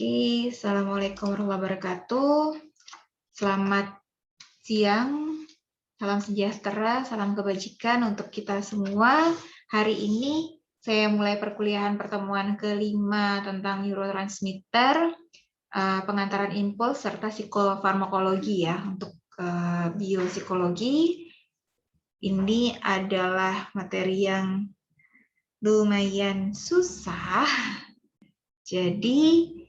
Oke, Assalamualaikum warahmatullahi wabarakatuh. Selamat siang, salam sejahtera, salam kebajikan untuk kita semua. Hari ini saya mulai perkuliahan pertemuan kelima tentang neurotransmitter, pengantaran impuls, serta psikofarmakologi ya. Untuk biopsikologi, ini adalah materi yang lumayan susah. Jadi,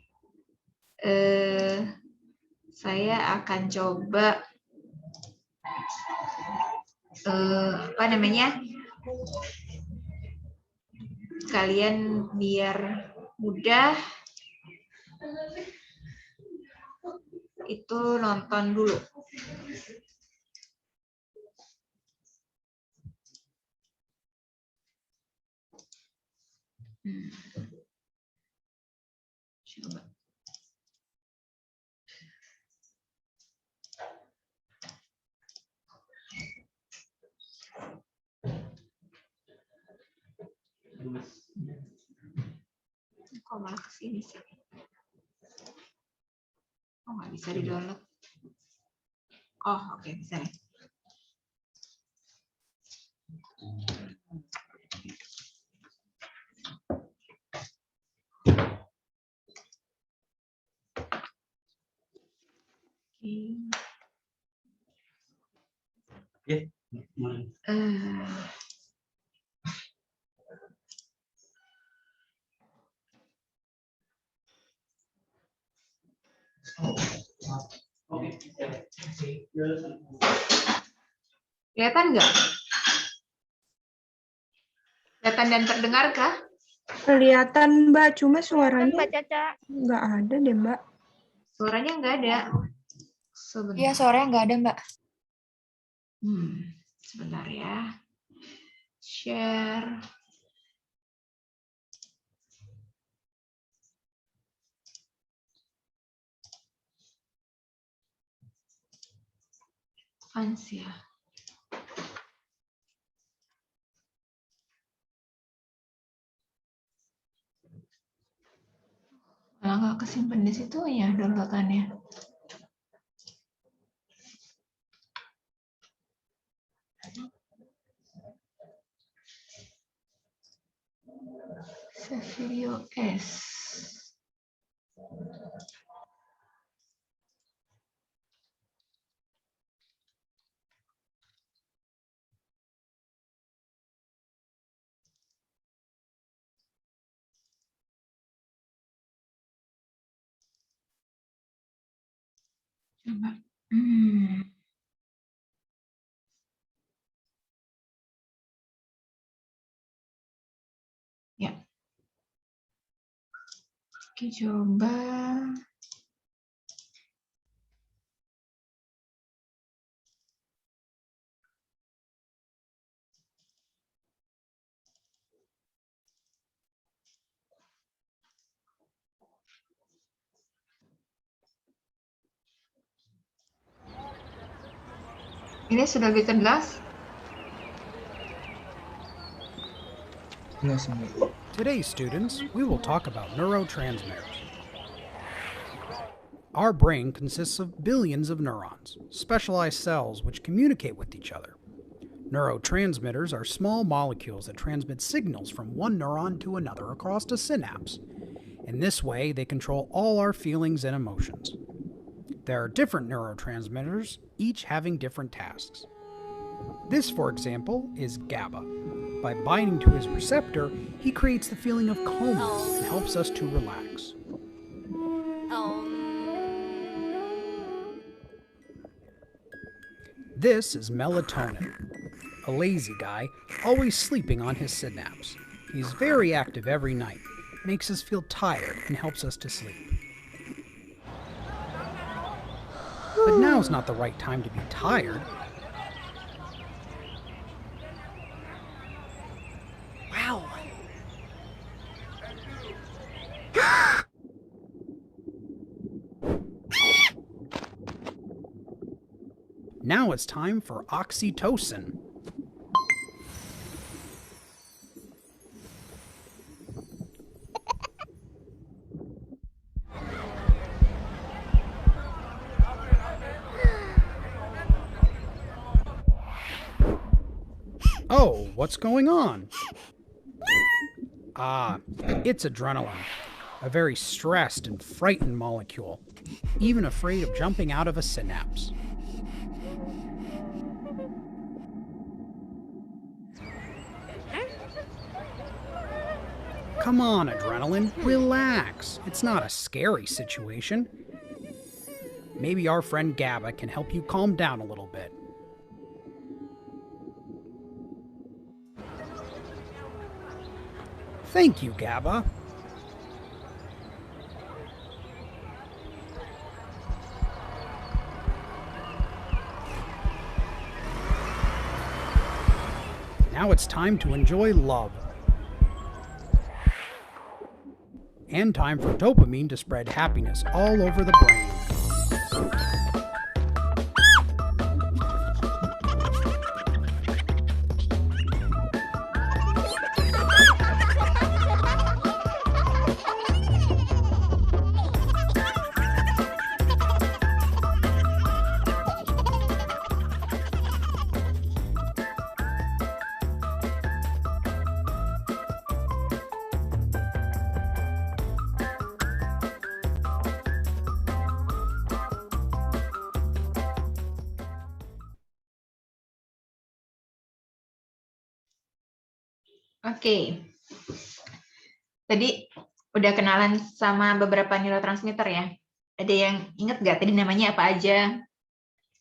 saya akan coba kalian biar mudah itu nonton dulu. Coba. Kok malah kesini sih? Oh, nggak bisa di-download. Oh, oke, bisa nih. Kelihatan nggak? Kelihatan dan terdengar kah? Kelihatan Mbak, cuma suaranya Mbak Caca. nggak ada deh Mbak. Suaranya nggak ada. Sebentar. Iya, suaranya nggak ada Mbak. Sebentar ya. Share. Fans ya. Malah nggak kesimpan di situ ya downloadannya. Save video S. Coba. Ya. Oke, coba. Ini sudah bisa jelas? Yes, Today, students, we will talk about neurotransmitters. Our brain consists of billions of neurons, specialized cells which communicate with each other. Neurotransmitters are small molecules that transmit signals from one neuron to another across a synapse. In this way, they control all our feelings and emotions. There are different neurotransmitters, each having different tasks. This, for example, is GABA. By binding to his receptor, he creates the feeling of calmness and helps us to relax. This is melatonin, a lazy guy, always sleeping on his synapse. He's very active every night, makes us feel tired, and helps us to sleep. But now's not the right time to be tired. Wow. Now it's time for oxytocin. what's going on? Ah, it's adrenaline, a very stressed and frightened molecule, even afraid of jumping out of a synapse. Come on, adrenaline, relax. It's not a scary situation. Maybe our friend GABA can help you calm down a little bit. Thank you, GABA. Now it's time to enjoy love. And time for dopamine to spread happiness all over the brain. Oke. Tadi udah kenalan sama beberapa neurotransmitter ya. Ada yang ingat nggak tadi namanya apa aja?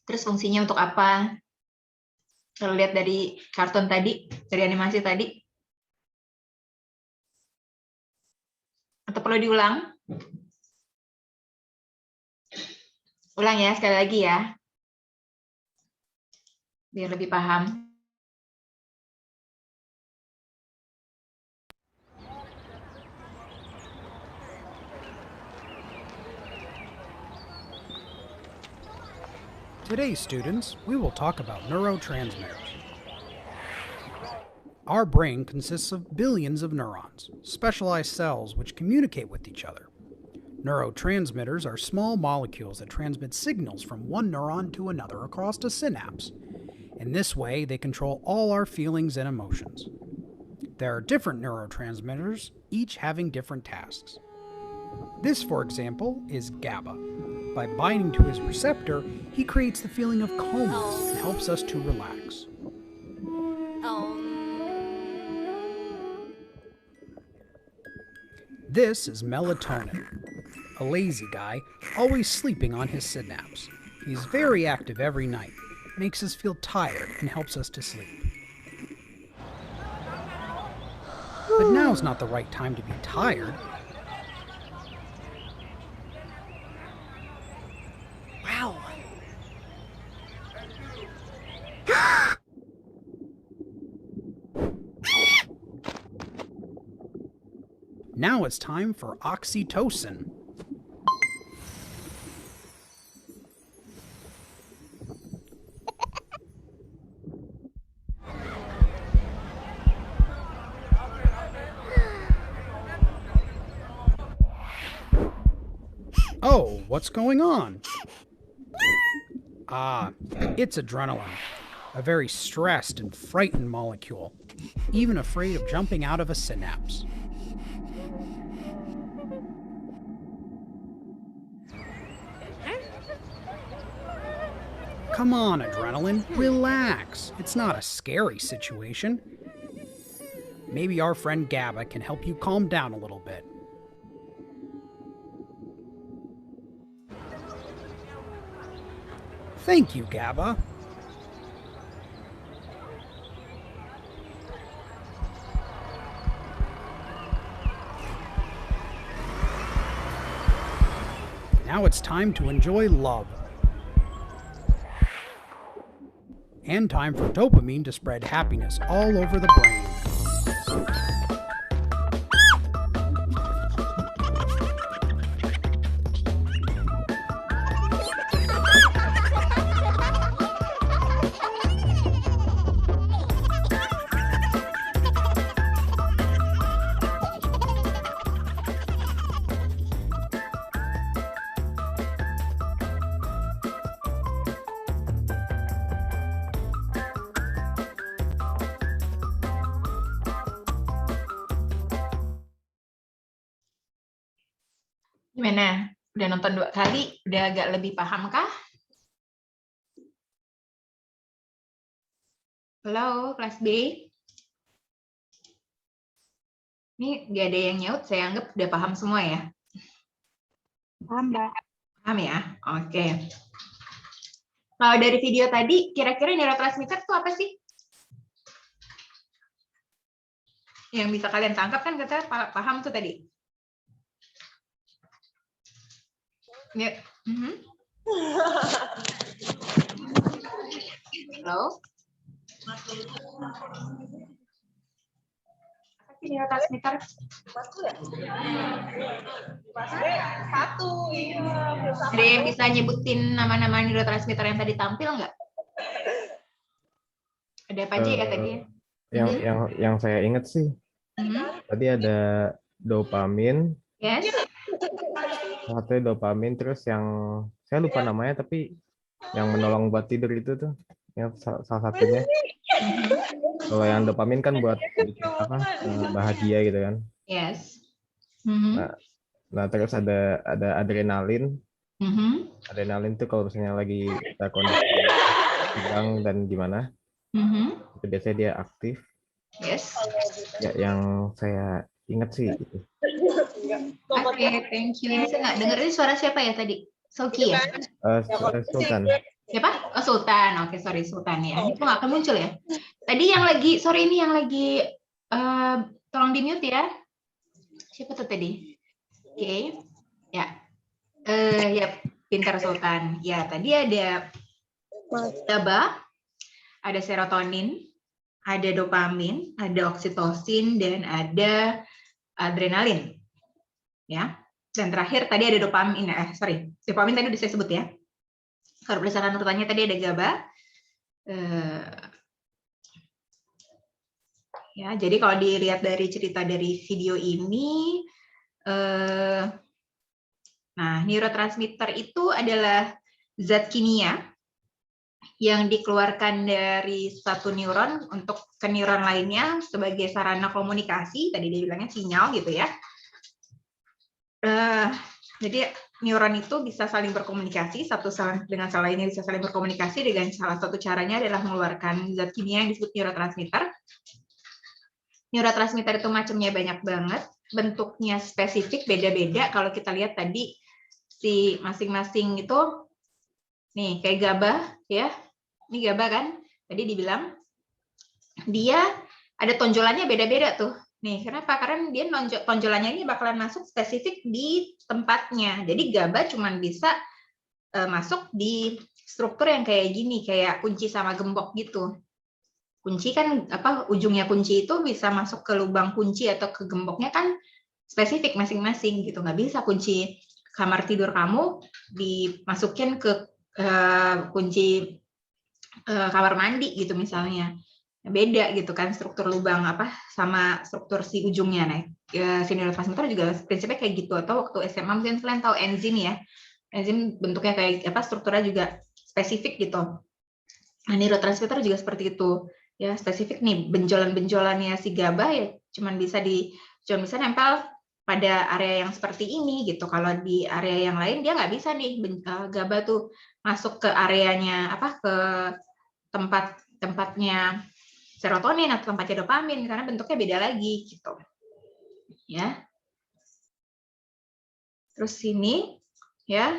Terus fungsinya untuk apa? Kalau lihat dari kartun tadi, dari animasi tadi. Atau perlu diulang? Ulang ya, sekali lagi ya. Biar lebih paham. Today, students, we will talk about neurotransmitters. Our brain consists of billions of neurons, specialized cells which communicate with each other. Neurotransmitters are small molecules that transmit signals from one neuron to another across a synapse. In this way, they control all our feelings and emotions. There are different neurotransmitters, each having different tasks. This, for example, is GABA. By binding to his receptor, he creates the feeling of calmness and helps us to relax. This is melatonin, a lazy guy, always sleeping on his synapse. He's very active every night, makes us feel tired, and helps us to sleep. But now's not the right time to be tired. Wow. Now it's time for oxytocin. Oh, what's going on? Ah, it's adrenaline, a very stressed and frightened molecule, even afraid of jumping out of a synapse. Come on, adrenaline, relax. It's not a scary situation. Maybe our friend GABA can help you calm down a little bit. Thank you, GABA. Now it's time to enjoy love. And time for dopamine to spread happiness all over the brain. Gimana? Udah nonton 2 kali, udah agak lebih paham kah? Halo, kelas B. Ini nggak ada yang nyaut, saya anggap udah paham semua ya. Paham, Mbak. Paham ya? Oke. Kalau dari video tadi, kira-kira neurotransmitter itu apa sih? Yang bisa kalian tangkap kan katanya paham tuh tadi. Ya. Halo? Apa sih neurotransmitter? Ada yang bisa nyebutin nama-nama neurotransmitter yang tadi tampil nggak? Ada apa aja ya tadi? Yang saya ingat sih tadi ada dopamin, Yes. satu dopamin, terus yang saya lupa namanya tapi yang menolong buat tidur itu tuh yang salah satunya. Kalau yang dopamin kan buat bahagia gitu kan. Yes. Nah terus ada adrenalin. Adrenalin tuh kalau misalnya lagi kita kondisi tegang dan gimana, itu biasanya dia aktif. Yes. Ya, yang saya ingat sih itu. Oke, thank you. Ini saya nggak dengar, ini suara siapa ya tadi? Soki ya? Sultan. Siapa? Oh, Sultan. Oke, sorry, Sultan ya. Ini kok nggak akan muncul ya? Tadi yang lagi, sorry ini yang lagi, tolong di-mute ya. Siapa tuh tadi? Oke. Ya. Ya, pintar Sultan. Ya, tadi ada GABA, ada serotonin, ada dopamin, ada oksitosin, dan ada adrenalin. Ya. Dan terakhir tadi ada dopamin. Dopamin tadi udah saya sebut ya. Kalau berdasarkan urutannya tadi ada GABA. Ya, jadi kalau dilihat dari cerita dari video ini, nah neurotransmitter itu adalah zat kimia yang dikeluarkan dari satu neuron untuk ke neuron lainnya sebagai sarana komunikasi. Tadi dia bilangnya sinyal gitu ya. Jadi neuron itu bisa saling berkomunikasi, satu sel dengan sel lainnya bisa saling berkomunikasi dengan salah satu caranya adalah mengeluarkan zat kimia yang disebut neurotransmitter. Neurotransmitter itu macamnya banyak banget, bentuknya spesifik, beda-beda. Kalau kita lihat tadi si masing-masing itu, nih kayak GABA ya, ini GABA kan, tadi dibilang dia ada tonjolannya beda-beda tuh. Nih, kenapa? Karena dia tonjolannya ini bakalan masuk spesifik di tempatnya. Jadi GABA cuma bisa masuk di struktur yang kayak gini, kayak kunci sama gembok gitu. Kunci kan ujungnya kunci itu bisa masuk ke lubang kunci atau ke gemboknya kan spesifik masing-masing gitu. Nggak bisa kunci kamar tidur kamu dimasukin ke kunci kamar mandi gitu misalnya. Beda gitu kan struktur lubang sama struktur si ujungnya. Nah, si neurotransmitter juga prinsipnya kayak gitu. Atau waktu SMA mungkin kalian tahu enzim ya. Enzim bentuknya kayak strukturnya juga spesifik gitu. Nah, neurotransmitter juga seperti itu. Ya, spesifik nih benjolan-benjolannya si GABA ya cuma bisa nempel pada area yang seperti ini gitu. Kalau di area yang lain dia nggak bisa nih GABA tuh masuk ke areanya ke tempatnya serotonin atau tempatnya dopamin karena bentuknya beda lagi gitu. Ya. Terus sini ya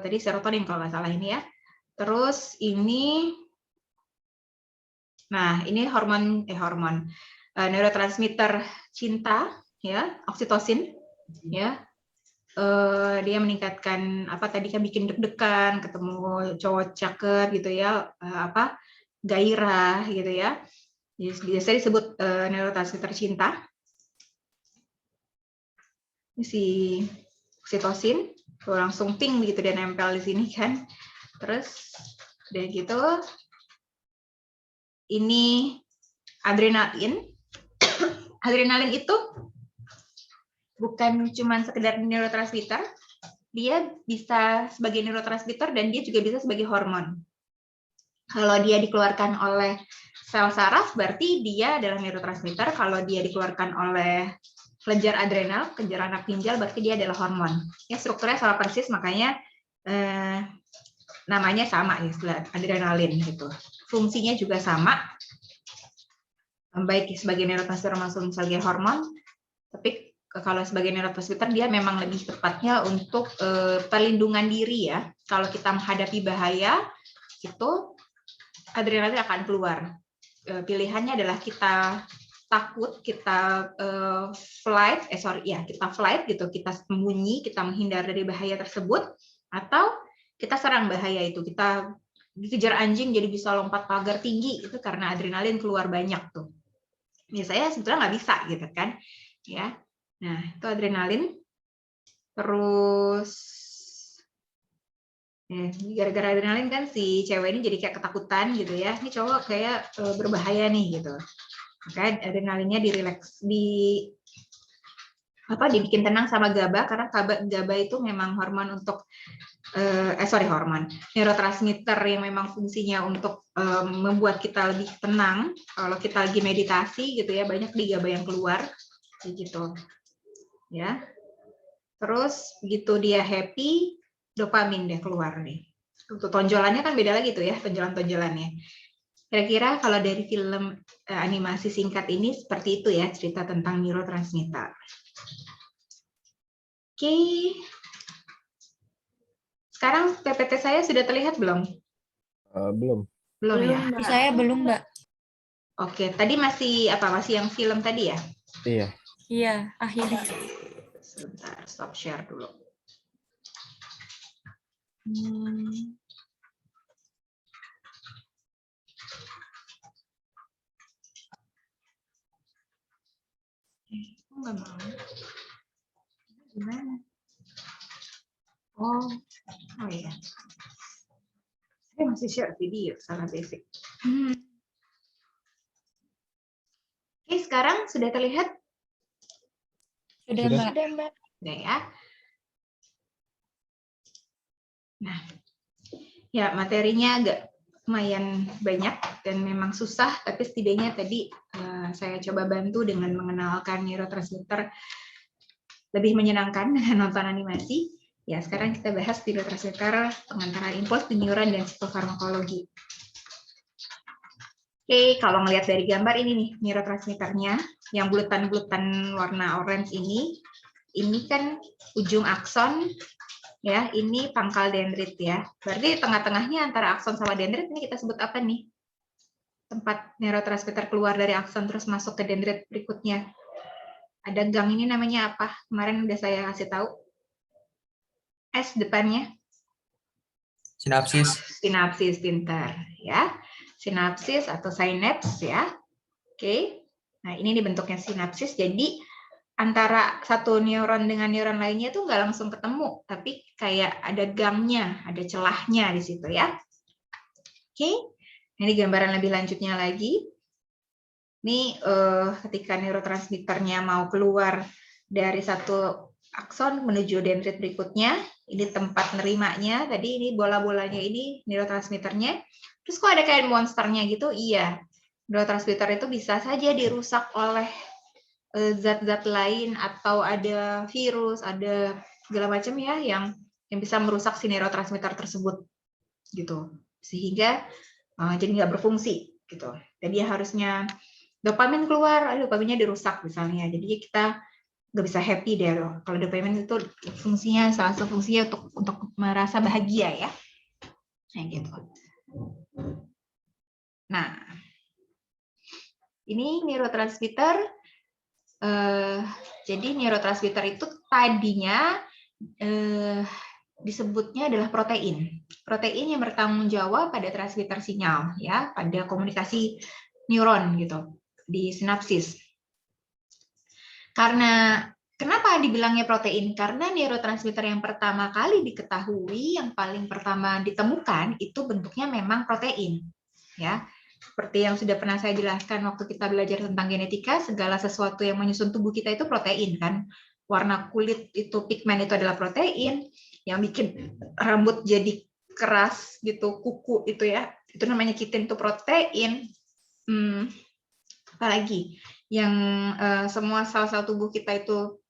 tadi serotonin kalau nggak salah ini ya. Terus ini ini hormon neurotransmitter cinta ya, oksitosin ya. Dia meningkatkan tadi kan bikin deg-degan ketemu cowok cakep gitu ya, gairah gitu ya. Biasanya disebut neurotransmitter cinta. Ini si oksitosin langsung ping gitu dia nempel di sini kan. Terus udah gitu ini adrenalin. Adrenalin itu bukan cuma sekedar neurotransmitter, dia bisa sebagai neurotransmitter dan dia juga bisa sebagai hormon. Kalau dia dikeluarkan oleh sel saraf berarti dia adalah neurotransmitter, kalau dia dikeluarkan oleh kelenjar adrenal, kelenjar anak ginjal, berarti dia adalah hormon. Ya, strukturnya sama persis, makanya namanya sama nih, adrenalin gitu. Fungsinya juga sama, baik sebagai neurotransmitter maupun sebagai hormon, tapi kalau sebagai neurotransmitter dia memang lebih tepatnya untuk perlindungan diri ya. Kalau kita menghadapi bahaya, itu adrenalin akan keluar. Pilihannya adalah kita takut, kita kita flight gitu, kita sembunyi, kita menghindar dari bahaya tersebut, atau kita serang bahaya itu, kita dikejar anjing jadi bisa lompat pagar tinggi, itu karena adrenalin keluar banyak tuh. Biasanya sebetulnya nggak bisa gitu kan, ya. Nah itu adrenalin. Terus gara-gara adrenalin kan si cewek ini jadi kayak ketakutan gitu ya, ini cowok kayak berbahaya nih gitu. Maka adrenalinnya dibikin tenang sama GABA, karena GABA itu memang hormon untuk neurotransmitter yang memang fungsinya untuk membuat kita lebih tenang. Kalau kita lagi meditasi gitu ya, banyak di GABA yang keluar gitu ya. Terus begitu dia happy, dopamin deh keluar nih. Untuk tonjolannya kan beda lagi tuh ya, tonjolan-tonjolannya. Kira-kira kalau dari film animasi singkat ini seperti itu ya, cerita tentang neurotransmitter. Oke. Sekarang PPT saya sudah terlihat belum? Belum. Belum ya? Di saya belum, Mbak. Oke, tadi masih yang film tadi ya? Iya. Iya, akhirnya. Sebentar, stop share dulu. Nggak mau. Gimana? Oh iya. Saya masih share video, salah basic. Oke, sekarang sudah terlihat? Sudah, Sudah. Mbak. Udah ya. Nah, ya materinya agak lumayan banyak dan memang susah, tapi setidaknya tadi saya coba bantu dengan mengenalkan neurotransmitter lebih menyenangkan dengan nonton animasi. Ya, sekarang kita bahas neurotransmitter, pengantaran impuls di neuron dan psikofarmakologi. Oke, kalau ngelihat dari gambar ini nih neurotransmitternya, yang bulatan-bulatan warna orange ini kan ujung akson, ya, ini pangkal dendrit ya. Berarti tengah-tengahnya antara akson sama dendrit ini kita sebut apa nih? Tempat neurotransmitter keluar dari akson terus masuk ke dendrit berikutnya. Ada gang ini namanya apa? Kemarin udah saya kasih tahu. S depannya. Sinapsis. Sinapsis, pintar ya. Sinapsis atau sinaps ya. Oke. Nah, ini bentuknya sinapsis. Jadi antara satu neuron dengan neuron lainnya itu nggak langsung ketemu, tapi kayak ada gangnya, ada celahnya di situ ya. Oke. Ini gambaran lebih lanjutnya lagi. Ini ketika neurotransmitternya mau keluar dari satu akson menuju dendrit berikutnya, ini tempat nerimanya. Tadi ini bola-bolanya ini neurotransmitternya. Terus kok ada kayak monsternya gitu? Iya. Neurotransmitter itu bisa saja dirusak oleh zat-zat lain atau ada virus, ada segala macam ya yang bisa merusak si neurotransmitter tersebut gitu. Sehingga jadi nggak berfungsi gitu. Jadi harusnya dopamin keluar, dopaminnya dirusak misalnya. Jadi kita nggak bisa happy deh loh. Kalau dopamin itu fungsinya, salah satu fungsinya untuk merasa bahagia ya. Kayak gitu. Nah, ini neurotransmitter. Jadi neurotransmitter itu tadinya disebutnya adalah protein. Protein yang bertanggung jawab pada transmitter sinyal, ya, pada komunikasi neuron gitu di sinapsis. Karena kenapa dibilangnya protein? Karena neurotransmitter yang pertama kali diketahui, yang paling pertama ditemukan itu bentuknya memang protein, ya. Seperti yang sudah pernah saya jelaskan waktu kita belajar tentang genetika, segala sesuatu yang menyusun tubuh kita itu protein kan. Warna kulit itu, pigmen itu adalah protein, yang bikin rambut jadi keras gitu, kuku itu ya, itu namanya kitin, itu protein. Apalagi yang semua sel-sel tubuh kita itu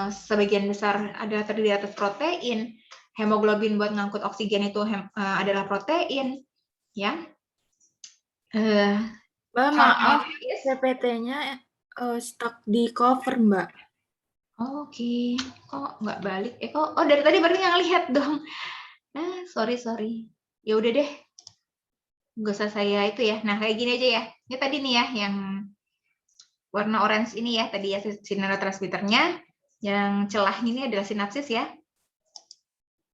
sebagian besar terdiri atas protein, hemoglobin buat ngangkut oksigen itu adalah protein, ya. Mbak, maaf, PPT-nya stuck di cover, Mbak. Oke, kok nggak balik? Oh dari tadi berarti nggak ngelihat dong. Sorry. Ya udah deh, nggak usah saya itu ya. Nah kayak gini aja ya. Ini tadi nih ya yang warna orange ini ya tadi ya si neurotransmitternya. Yang celahnya ini adalah sinapsis ya.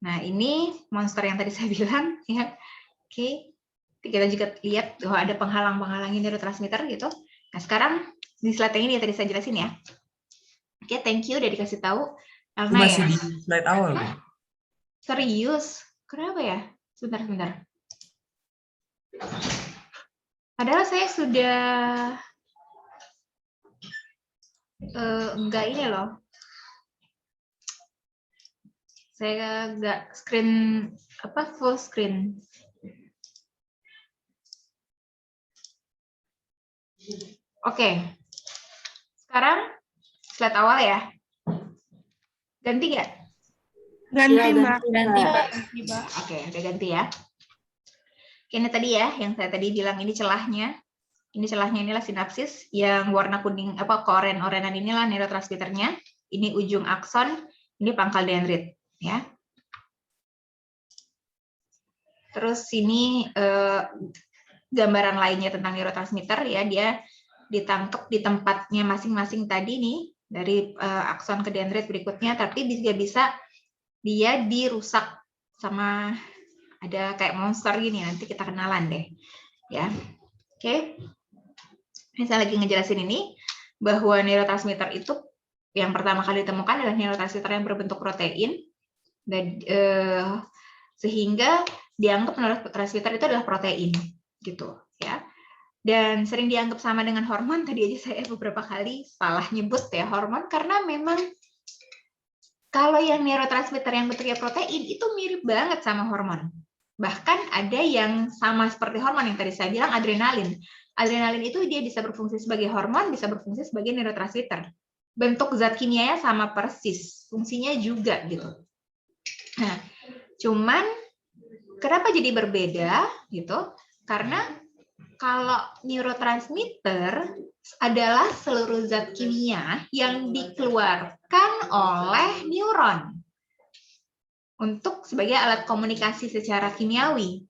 Nah ini monster yang tadi saya bilang ya. Oke, kita juga lihat bahwa ada penghalang-penghalangin neurotransmitter gitu. Nah sekarang di slide ini tadi saya jelasin ya. Oke, thank you udah dikasih tahu. Itu masih di slide awal, Bu. Serius? Kenapa ya? Sebentar. Padahal saya sudah enggak ini loh. Saya enggak full screen. Oke. Sekarang slide awal ya. Ganti nggak? Ganti, Iya, Mbak. ganti, Mbak. Oke, udah ganti ya. Ini tadi ya, yang saya tadi bilang ini celahnya. Ini celahnya inilah sinapsis, yang warna kuning keoren-orenan inilah neurotransmitternya. Ini ujung akson, ini pangkal dendrit, ya. Terus ini gambaran lainnya tentang neurotransmitter ya, dia ditangkap di tempatnya masing-masing tadi nih dari akson ke dendrit berikutnya, tapi juga bisa dia dirusak sama ada kayak monster gini, nanti kita kenalan deh ya. Oke. Ini saya lagi ngejelasin ini bahwa neurotransmitter itu yang pertama kali ditemukan adalah neurotransmitter yang berbentuk protein dan sehingga dianggap neurotransmitter itu adalah protein gitu ya. Dan sering dianggap sama dengan hormon. Tadi aja saya beberapa kali salah nyebut ya hormon karena memang kalau yang neurotransmitter yang bentuknya protein itu mirip banget sama hormon. Bahkan ada yang sama seperti hormon yang tadi saya bilang adrenalin. Adrenalin itu dia bisa berfungsi sebagai hormon, bisa berfungsi sebagai neurotransmitter. Bentuk zat kimianya sama persis, fungsinya juga gitu. Nah, cuman kenapa jadi berbeda gitu? Karena kalau neurotransmitter adalah seluruh zat kimia yang dikeluarkan oleh neuron untuk sebagai alat komunikasi secara kimiawi.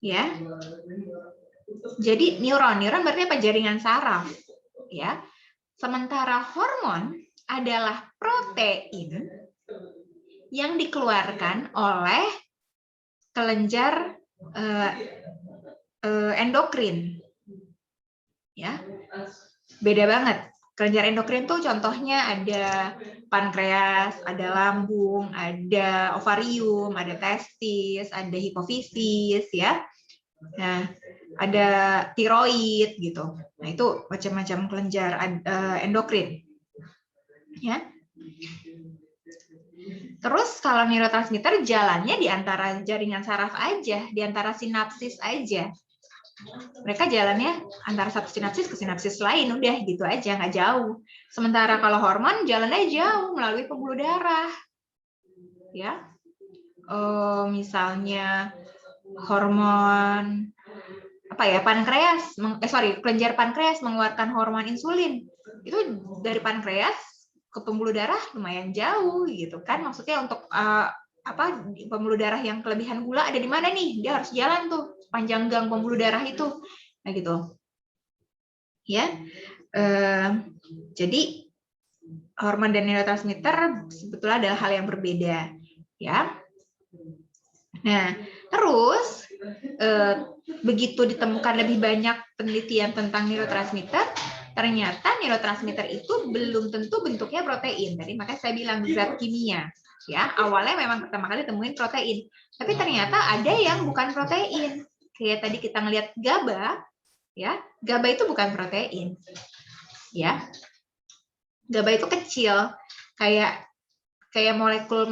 Ya. Jadi neuron berarti apa? Jaringan saraf, ya. Sementara hormon adalah protein yang dikeluarkan oleh kelenjar endokrin. Ya. Beda banget. Kelenjar endokrin tuh contohnya ada pankreas, ada lambung, ada ovarium, ada testis, ada hipofisis ya. Nah, ada tiroid gitu. Nah, itu macam-macam kelenjar endokrin. Ya. Terus kalau neurotransmitter jalannya di antara jaringan saraf aja, di antara sinapsis aja. Mereka jalannya antara satu sinapsis ke sinapsis lain, udah gitu aja, nggak jauh. Sementara kalau hormon jalannya jauh melalui pembuluh darah, ya. Misalnya hormon pankreas, kelenjar pankreas mengeluarkan hormon insulin, itu dari pankreas ke pembuluh darah lumayan jauh, gitu kan? Maksudnya untuk pembuluh darah yang kelebihan gula ada di mana nih? Dia harus jalan tuh panjang gang pembuluh darah itu, nah gitu, ya. Jadi hormon dan neurotransmitter sebetulnya adalah hal yang berbeda, ya. Nah, terus begitu ditemukan lebih banyak penelitian tentang neurotransmitter, ternyata neurotransmitter itu belum tentu bentuknya protein. Tadi makanya saya bilang zat kimia. Ya, awalnya memang pertama kali temuin protein, tapi ternyata ada yang bukan protein. Kayak tadi kita ngelihat GABA, ya, GABA itu bukan protein, ya. GABA itu kecil, kayak molekul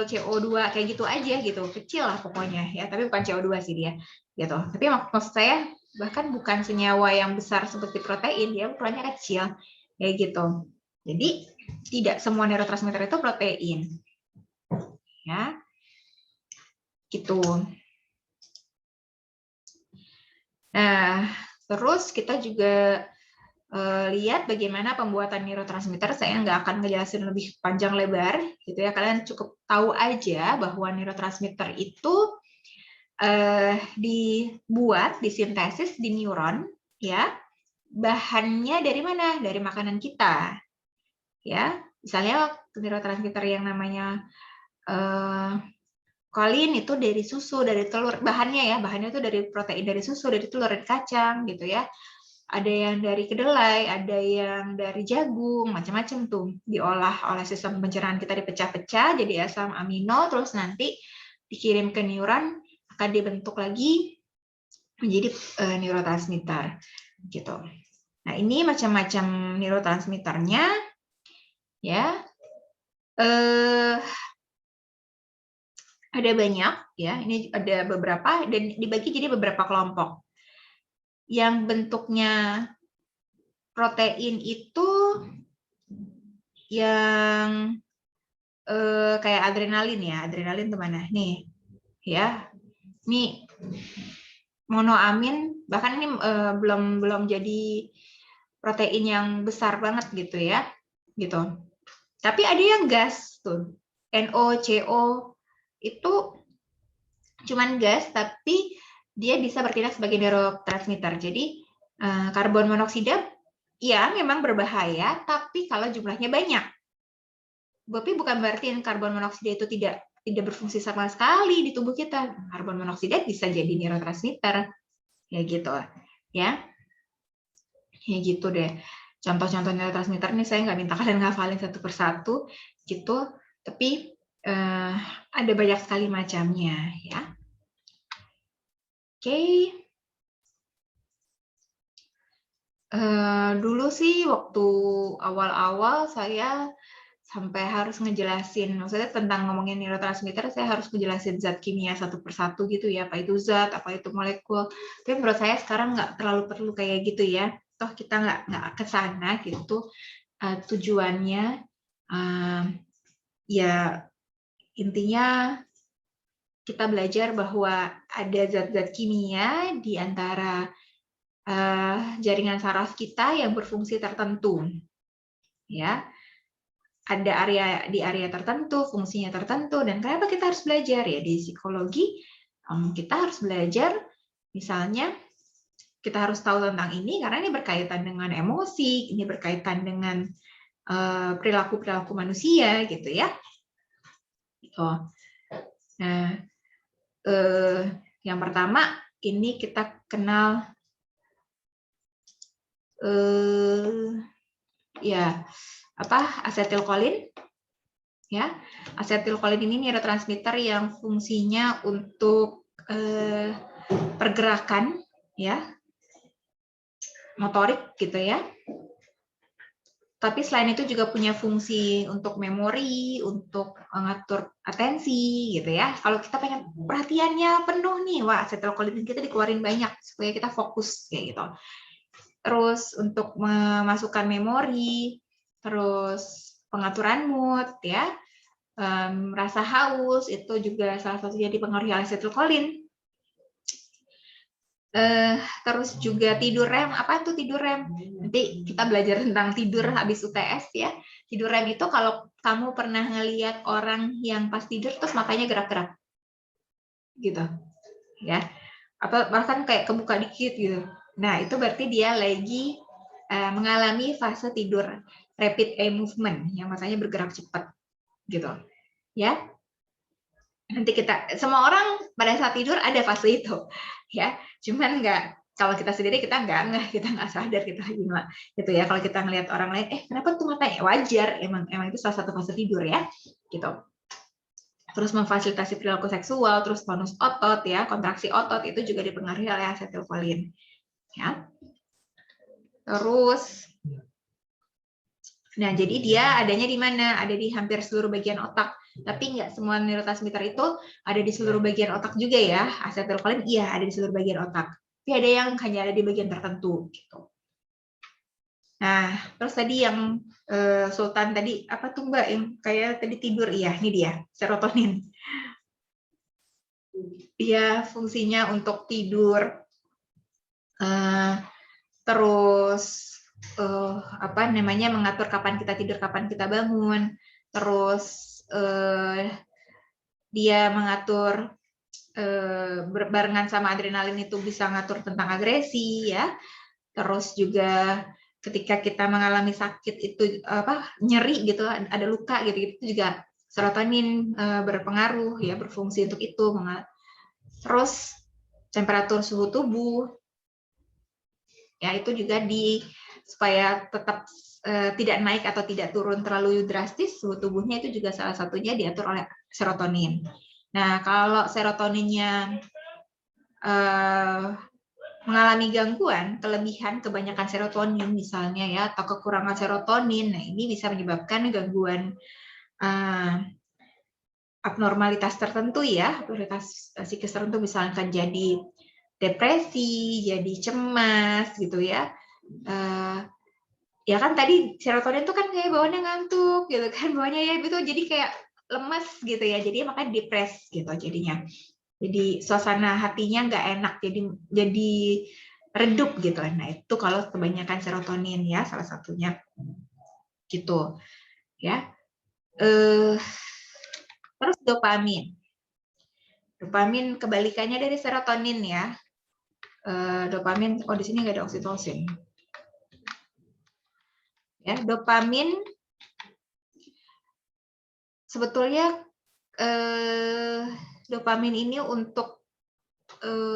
CO2 kayak gitu aja gitu, kecil lah pokoknya ya, tapi bukan CO2 sih dia, gitu. Tapi maksud saya bahkan bukan senyawa yang besar seperti protein, dia ukurannya kecil, kayak gitu. Jadi tidak semua neurotransmitter itu protein, ya, gitu. Nah, terus kita juga lihat bagaimana pembuatan neurotransmitter. Saya nggak akan ngejelasin lebih panjang lebar, gitu ya. Kalian cukup tahu aja bahwa neurotransmitter itu dibuat, disintesis di neuron, ya. Bahannya dari mana? Dari makanan kita, ya. Misalnya neurotransmitter yang namanya kolin itu dari susu, dari telur. Bahannya ya, bahannya itu dari protein dari susu, dari telur, dari kacang, gitu ya. Ada yang dari kedelai, ada yang dari jagung, macam-macam tuh. Diolah oleh sistem pencernaan kita, dipecah-pecah jadi asam amino, terus nanti dikirim ke neuron, akan dibentuk lagi menjadi neurotransmitter, gitu. Nah, ini macam-macam neurotransmitternya, ya. Ada banyak, ya. Ini ada beberapa dan dibagi jadi beberapa kelompok. Yang bentuknya protein itu yang kayak adrenalin ya. Adrenalin itu mana? Nih, ya. Ini monoamin, bahkan ini belum jadi protein yang besar banget gitu ya. Gitu. Tapi ada yang gas tuh. NOCO itu cuman gas, tapi dia bisa bertindak sebagai neurotransmitter. Jadi karbon monoksida ya memang berbahaya, tapi kalau jumlahnya banyak. Tapi bukan berarti karbon monoksida itu tidak berfungsi sama sekali di tubuh kita. Karbon monoksida bisa jadi neurotransmitter, ya gitu, ya. Ya gitu deh. Contoh-contoh neurotransmitter ini saya nggak minta kalian ngafalin satu persatu, gitu. Tapi ada banyak sekali macamnya, ya. Oke. Dulu sih waktu awal-awal saya sampai harus ngejelasin, maksudnya tentang ngomongin neurotransmitter, saya harus ngejelasin zat kimia satu persatu gitu ya, apa itu zat, apa itu molekul. Tapi menurut saya sekarang nggak terlalu perlu kayak gitu ya. Toh kita nggak ke sana gitu. Tujuannya ya intinya kita belajar bahwa ada zat-zat kimia di antara jaringan saraf kita yang berfungsi tertentu, ya. Ada area tertentu, fungsinya tertentu, dan kenapa kita harus belajar ya di psikologi? Kita harus belajar, misalnya kita harus tahu tentang ini karena ini berkaitan dengan emosi, ini berkaitan dengan perilaku manusia, gitu ya. Nah, yang pertama ini kita kenal ya asetilkolin, ya. Asetilkolin ini neurotransmitter yang fungsinya untuk pergerakan, ya, motorik gitu ya. Tapi selain itu juga punya fungsi untuk memori, untuk mengatur atensi gitu ya. Kalau kita pengen perhatiannya penuh nih, wah asetilkolin kita dikeluarin banyak supaya kita fokus kayak gitu. Terus untuk memasukkan memori, terus pengaturan mood ya, rasa haus itu juga salah satunya dipengaruhi oleh asetilkolin. Terus juga tidur REM. Apa itu tidur REM? Nanti kita belajar tentang tidur habis UTS ya. Tidur REM itu kalau kamu pernah ngelihat orang yang pas tidur terus matanya gerak-gerak gitu ya, atau bahkan kayak kebuka dikit gitu. Nah itu berarti dia lagi mengalami fase tidur rapid eye movement, yang matanya bergerak cepat gitu ya. Nanti semua orang pada saat tidur ada fase itu ya, cuman kalau kita sendiri kita nggak sadar kita lagi gitu ya. Kalau kita ngelihat orang lain, kenapa tuh matanya, wajar, emang itu salah satu fase tidur ya gitu. Terus memfasilitasi perilaku seksual, terus tonus otot ya, kontraksi otot itu juga dipengaruhi oleh asetilkolin ya. Terus nah jadi dia adanya di mana? Ada di hampir seluruh bagian otak. Tapi nggak semua neurotransmitter itu ada di seluruh bagian otak juga ya. Asetilkolin iya ada di seluruh bagian otak. tapi ada yang hanya ada di bagian tertentu gitu. Nah, terus tadi yang Sultan tadi apa tuh Mbak yang kayak tadi tidur, iya ini dia serotonin. Dia fungsinya untuk tidur, terus apa namanya mengatur kapan kita tidur, kapan kita bangun, terus dia mengatur barengan sama adrenalin itu bisa ngatur tentang agresi ya. Terus juga ketika kita mengalami sakit itu apa nyeri gitu, ada luka gitu, itu juga serotonin berpengaruh ya, berfungsi untuk itu. Terus temperatur suhu tubuh ya, itu juga supaya tetap tidak naik atau tidak turun terlalu drastis suhu tubuhnya, itu juga salah satunya diatur oleh serotonin. Nah, kalau serotoninnya mengalami gangguan, kelebihan, kebanyakan serotonin misalnya ya, atau kekurangan serotonin, nah ini bisa menyebabkan gangguan abnormalitas tertentu ya, abnormalitas psikis tertentu, misalkan jadi depresi, jadi cemas gitu ya. Ya kan tadi serotonin itu kan kayak bawaannya ngantuk gitu kan, bawaannya ya itu jadi kayak lemes gitu ya, jadi makanya depres gitu jadinya. Jadi suasana hatinya nggak enak, jadi redup gitu. Nah itu kalau kebanyakan serotonin ya, salah satunya gitu ya. Terus dopamin. Dopamin kebalikannya dari serotonin ya. Dopamin, di sini nggak ada oksitosin. Ya, dopamin sebetulnya dopamin ini untuk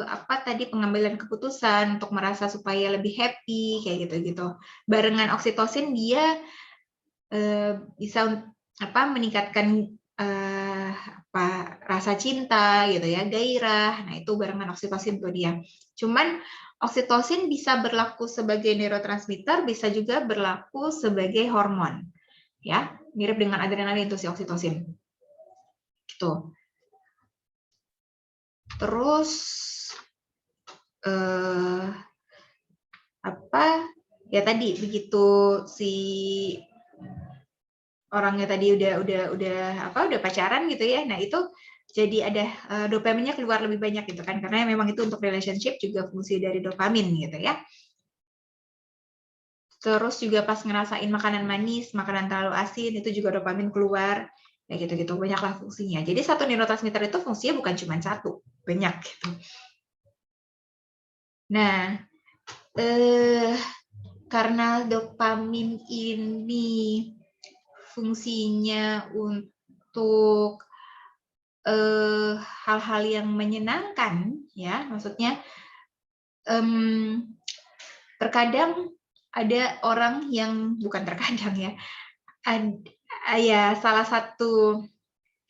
apa tadi pengambilan keputusan, untuk merasa supaya lebih happy kayak gitu-gitu. Barengan oksitosin dia bisa apa meningkatkan rasa cinta gitu ya, gairah. Nah, itu barengan oksitosin tuh dia. Cuman oksitosin bisa berlaku sebagai neurotransmitter, bisa juga berlaku sebagai hormon. Ya, mirip dengan adrenalin itu si oksitosin. Gitu. Terus apa? Ya tadi begitu si orangnya tadi udah pacaran gitu ya. Nah, itu jadi ada dopaminnya keluar lebih banyak gitu kan, karena memang itu untuk relationship juga fungsi dari dopamin gitu ya. Terus juga pas ngerasain makanan manis, makanan terlalu asin, itu juga dopamin keluar. Ya gitu-gitu, banyaklah fungsinya. Jadi satu neurotransmitter itu fungsinya bukan cuma satu, banyak gitu. Nah, karena dopamin ini fungsinya untuk hal-hal yang menyenangkan, ya, maksudnya terkadang ada orang yang bukan terkadang ya, salah satu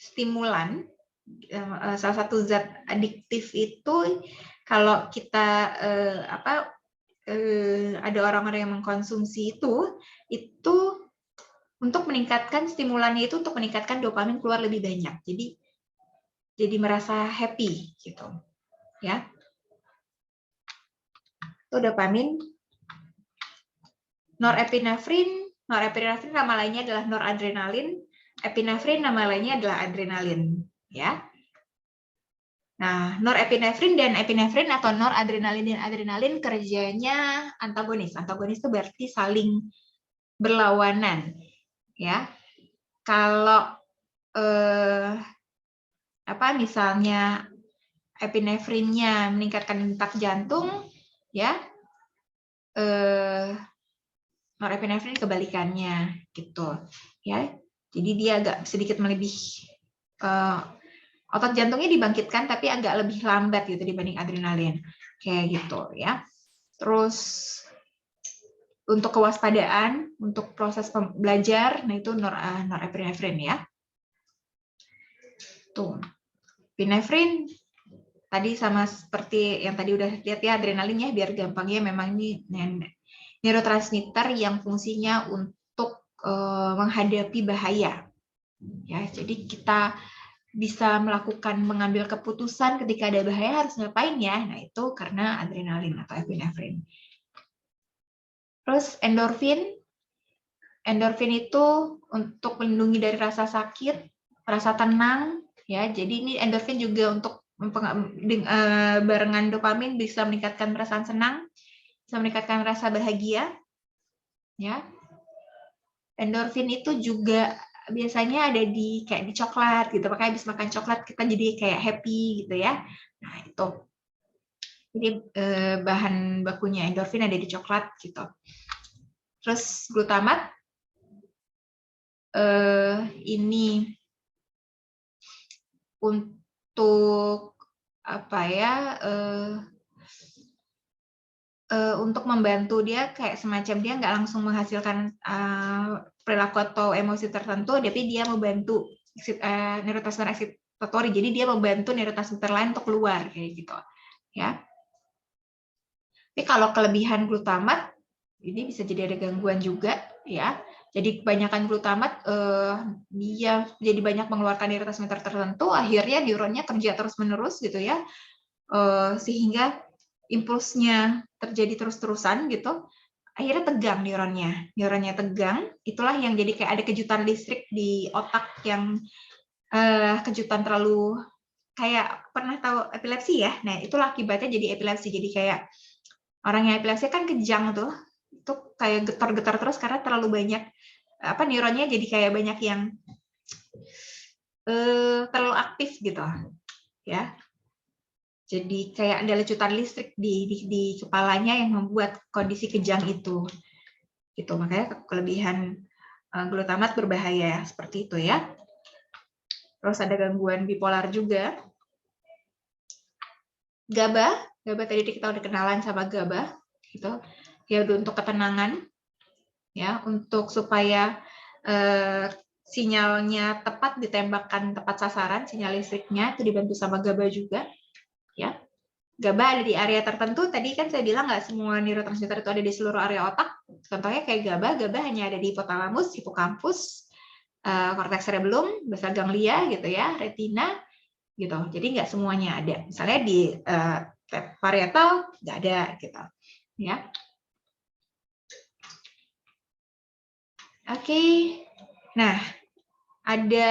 stimulan, salah satu zat adiktif itu kalau kita ada orang-orang yang mengkonsumsi itu untuk meningkatkan stimulannya itu untuk meningkatkan dopamin keluar lebih banyak. Jadi merasa happy gitu. Ya. Itu dopamin. Norepinefrin nama lainnya adalah noradrenalin, epinefrin nama lainnya adalah adrenalin, ya. Nah, norepinefrin dan epinefrin atau noradrenalin dan adrenalin kerjanya antagonis. Antagonis itu berarti saling berlawanan, ya. Kalau misalnya epinefrinnya meningkatkan detak jantung, ya. Norepinefrin kebalikannya gitu, ya. Jadi dia agak sedikit melebihi, otot jantungnya dibangkitkan tapi agak lebih lambat gitu dibanding adrenalin, kayak gitu ya. Terus untuk kewaspadaan, untuk proses belajar, nah itu norepinefrin ya. Tuh, epinefrin tadi sama seperti yang tadi udah lihat ya, adrenalin ya, biar gampangnya memang ini neurotransmitter yang fungsinya untuk menghadapi bahaya. Ya, jadi kita bisa melakukan mengambil keputusan ketika ada bahaya harus ngapain ya. Nah, itu karena adrenalin atau epinefrin. Terus endorfin. Endorfin itu untuk melindungi dari rasa sakit, rasa tenang ya. Jadi ini endorfin juga untuk barengan dopamin bisa meningkatkan perasaan senang, bisa meningkatkan rasa bahagia ya. Endorfin itu juga biasanya ada di kayak di coklat gitu, makanya habis makan coklat kita jadi kayak happy gitu ya. Nah, itu. Jadi bahan bakunya endorfin ada di coklat gitu. Terus glutamat ini untuk apa ya? Untuk membantu dia kayak semacam dia nggak langsung menghasilkan perilaku atau emosi tertentu, tapi dia membantu neurotransmitter eksitatori. Jadi dia membantu neurotransmitter lain untuk keluar kayak gitu, ya. Tapi kalau kelebihan glutamat ini bisa jadi ada gangguan juga, ya. Jadi kebanyakan glutamat dia jadi banyak mengeluarkan neurotransmitter tertentu, akhirnya neuronnya kerja terus-menerus gitu ya, sehingga impulsnya terjadi terus-terusan gitu, akhirnya tegang neuronnya tegang, itulah yang jadi kayak ada kejutan listrik di otak yang kejutan terlalu kayak pernah tahu epilepsi ya, nah itulah akibatnya jadi epilepsi, jadi kayak orang yang epilepsi kan kejang tuh, itu kayak getar-getar terus karena terlalu banyak neuronnya jadi kayak banyak yang terlalu aktif gitu ya. Jadi kayak ada lecutan listrik di kepalanya yang membuat kondisi kejang itu. Gitu, makanya kelebihan glutamat berbahaya seperti itu ya. Terus ada gangguan bipolar juga. GABA tadi kita udah kenalan sama GABA gitu. Ya untuk ketenangan ya, untuk supaya sinyalnya tepat ditembakkan tepat sasaran, sinyal listriknya itu dibantu sama GABA juga. Ya, GABA ada di area tertentu. Tadi kan saya bilang nggak semua neurotransmitter itu ada di seluruh area otak. Contohnya kayak GABA hanya ada di hipotalamus, hipokampus, korteks cerebellum, basal ganglia gitu ya, retina gitu. Jadi nggak semuanya ada. Misalnya di parietal nggak ada gitu. Ya. Oke. Nah, ada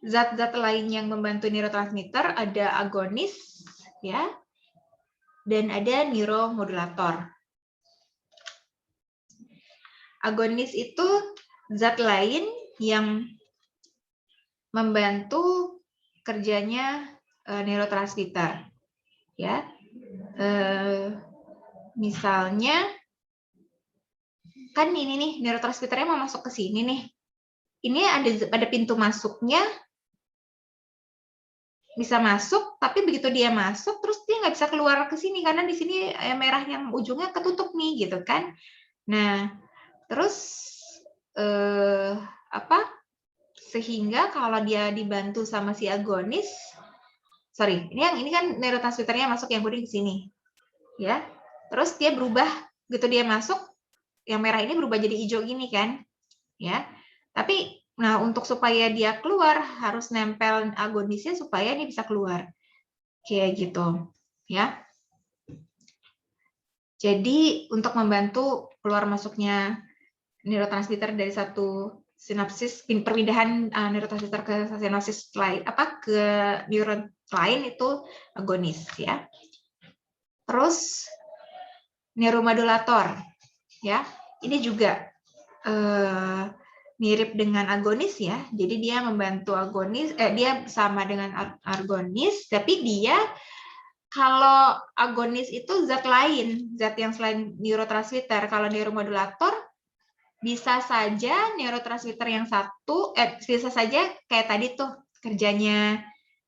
zat-zat lain yang membantu neurotransmitter, ada agonis ya. Dan ada neuromodulator. Agonis itu zat lain yang membantu kerjanya neurotransmitter. Ya, misalnya kan ini nih neurotransmitternya mau masuk ke sini nih. Ini ada pintu masuknya. Bisa masuk, tapi begitu dia masuk, terus dia nggak bisa keluar ke sini karena di sini merah yang ujungnya ketutup nih, gitu kan? Nah, terus sehingga kalau dia dibantu sama si agonis, ini kan neurotransmitternya masuk yang kuning ke sini, ya. Terus dia berubah, gitu dia masuk, yang merah ini berubah jadi hijau gini kan, ya. Tapi nah, untuk supaya dia keluar harus nempel agonisnya supaya dia bisa keluar. Kayak gitu, ya. Jadi untuk membantu keluar masuknya neurotransmitter dari satu sinapsis, perpindahan neurotransmitter ke sinapsis lain, ke neuron lain itu agonis, ya. Terus neuromodulator, ya. Ini juga mirip dengan agonis ya, jadi dia membantu agonis, dia sama dengan agonis, tapi dia kalau agonis itu zat lain, zat yang selain neurotransmitter. Kalau neuromodulator bisa saja neurotransmitter yang satu, bisa saja kayak tadi tuh kerjanya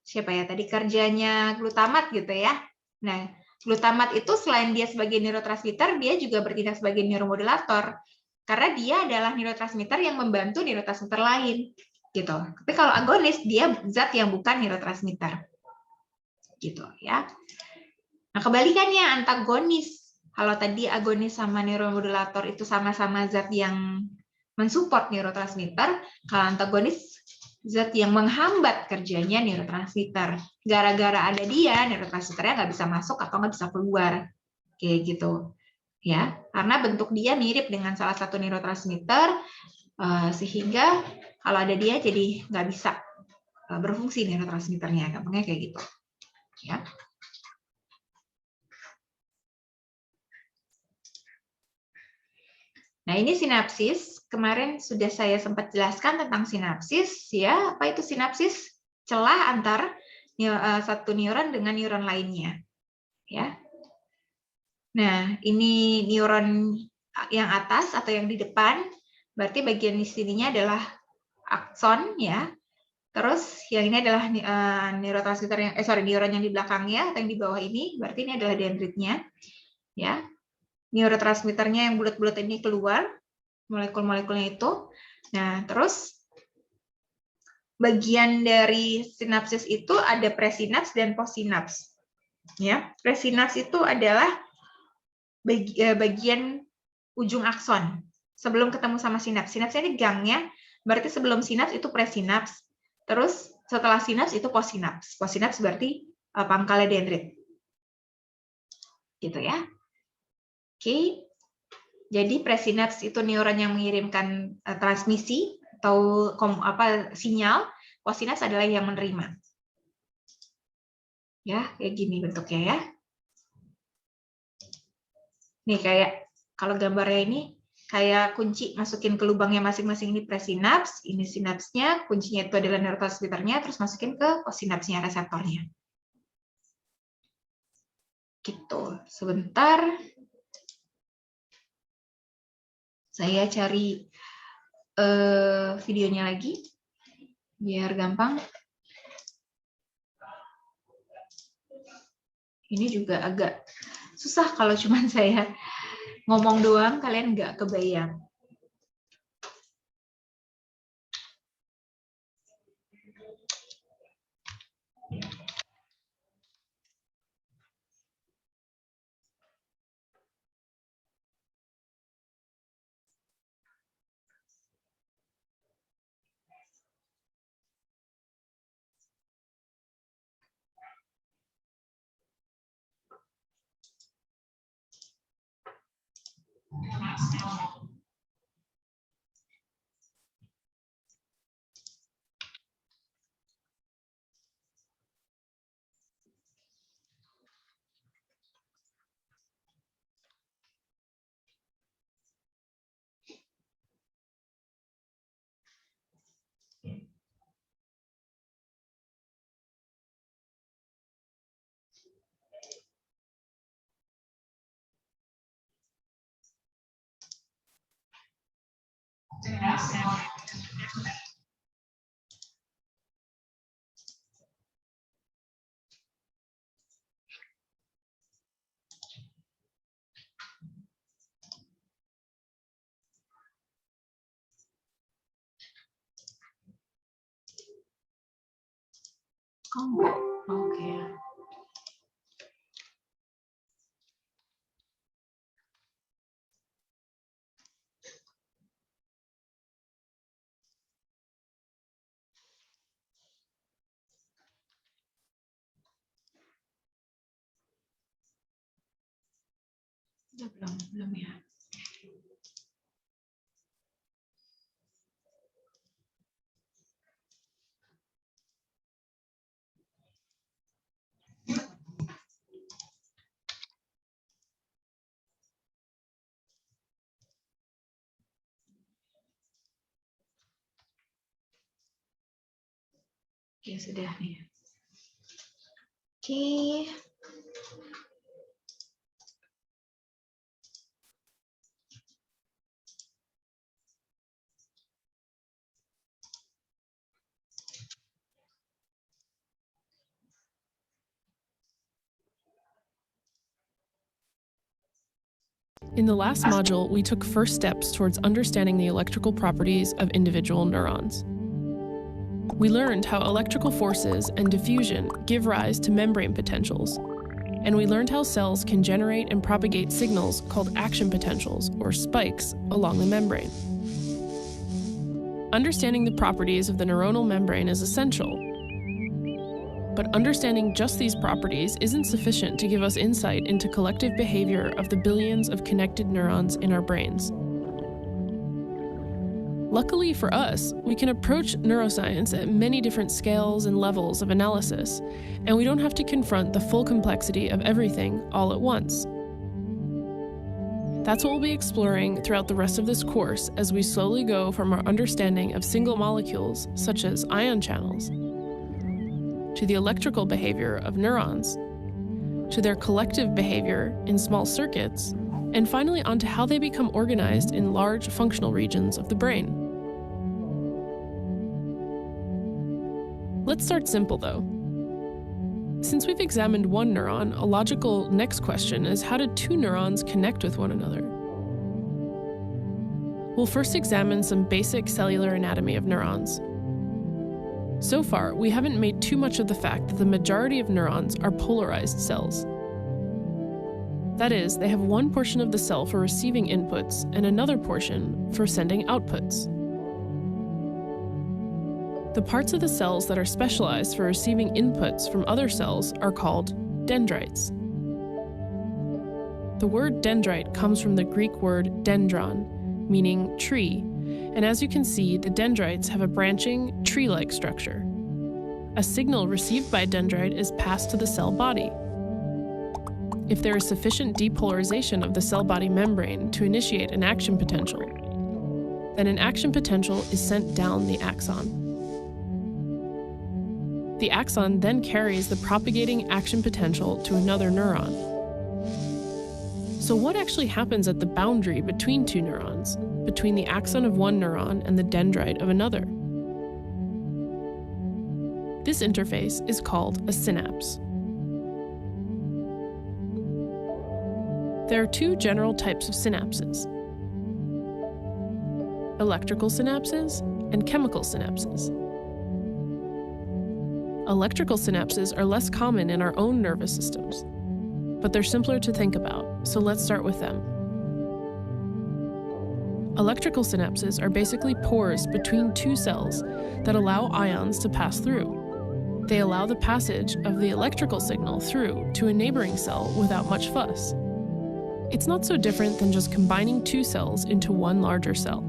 siapa ya tadi, kerjanya glutamat gitu ya. Nah, glutamat itu selain dia sebagai neurotransmitter, dia juga bertindak sebagai neuromodulator. Karena dia adalah neurotransmitter yang membantu neurotransmitter lain, gitu. Tapi kalau agonis dia zat yang bukan neurotransmitter, gitu ya. Nah kebalikannya antagonis. Kalau tadi agonis sama neuromodulator itu sama-sama zat yang mensupport neurotransmitter, kalau antagonis zat yang menghambat kerjanya neurotransmitter. Gara-gara ada dia, neurotransmitternya nggak bisa masuk atau nggak bisa keluar. Kayak gitu. Ya, karena bentuk dia mirip dengan salah satu neurotransmitter, sehingga kalau ada dia jadi nggak bisa berfungsi neurotransmitternya. Gampangnya kayak gitu. Ya. Nah, ini sinapsis. Kemarin sudah saya sempat jelaskan tentang sinapsis. Ya, apa itu sinapsis? Celah antar satu neuron dengan neuron lainnya. Ya. Nah, ini neuron yang atas atau yang di depan, berarti bagian di sininya adalah akson, ya. Terus yang ini adalah neurotransmitter yang neuron yang di belakangnya atau yang di bawah ini, berarti ini adalah dendritnya, ya. Neurotransmitternya yang bulat-bulat ini keluar, molekul-molekulnya itu. Nah, terus bagian dari sinapsis itu ada presinaps dan postsinaps. Ya, presinaps itu adalah bagian ujung akson sebelum ketemu sama sinaps. Sinapsnya ini gangnya, berarti sebelum sinaps itu presinaps. Terus setelah sinaps itu postsinaps. Postsinaps berarti pangkalnya dendrit. Gitu ya. Oke. Jadi presinaps itu neuron yang mengirimkan transmisi atau sinyal. Postsinaps adalah yang menerima. Ya, kayak gini bentuknya ya. Nih kayak kalau gambarnya ini kayak kunci masukin ke lubangnya masing-masing, ini presinaps, ini sinapsnya, kuncinya itu adalah neurotransmitternya, terus masukin ke postsinaps-nya, reseptornya. Gitu. Sebentar. Saya cari videonya lagi biar gampang. Ini juga agak susah kalau cuma saya ngomong doang, kalian nggak kebayang. Combo, oke. Belum ya. Oke, sudah nih. Oke. In the last module, we took first steps towards understanding the electrical properties of individual neurons. We learned how electrical forces and diffusion give rise to membrane potentials, and we learned how cells can generate and propagate signals called action potentials, or spikes, along the membrane. Understanding the properties of the neuronal membrane is essential. But understanding just these properties isn't sufficient to give us insight into collective behavior of the billions of connected neurons in our brains. Luckily for us, we can approach neuroscience at many different scales and levels of analysis, and we don't have to confront the full complexity of everything all at once. That's what we'll be exploring throughout the rest of this course as we slowly go from our understanding of single molecules, such as ion channels, to the electrical behavior of neurons, to their collective behavior in small circuits, and finally onto how they become organized in large functional regions of the brain. Let's start simple though. Since we've examined one neuron, a logical next question is how do two neurons connect with one another? We'll first examine some basic cellular anatomy of neurons. So far, we haven't made too much of the fact that the majority of neurons are polarized cells. That is, they have one portion of the cell for receiving inputs and another portion for sending outputs. The parts of the cells that are specialized for receiving inputs from other cells are called dendrites. The word dendrite comes from the Greek word dendron, meaning tree, and as you can see, the dendrites have a branching, tree-like structure. A signal received by a dendrite is passed to the cell body. If there is sufficient depolarization of the cell body membrane to initiate an action potential, then an action potential is sent down the axon. The axon then carries the propagating action potential to another neuron. So what actually happens at the boundary between two neurons, between the axon of one neuron and the dendrite of another? This interface is called a synapse. There are two general types of synapses: electrical synapses and chemical synapses. Electrical synapses are less common in our own nervous systems, but they're simpler to think about, so let's start with them. Electrical synapses are basically pores between two cells that allow ions to pass through. They allow the passage of the electrical signal through to a neighboring cell without much fuss. It's not so different than just combining two cells into one larger cell.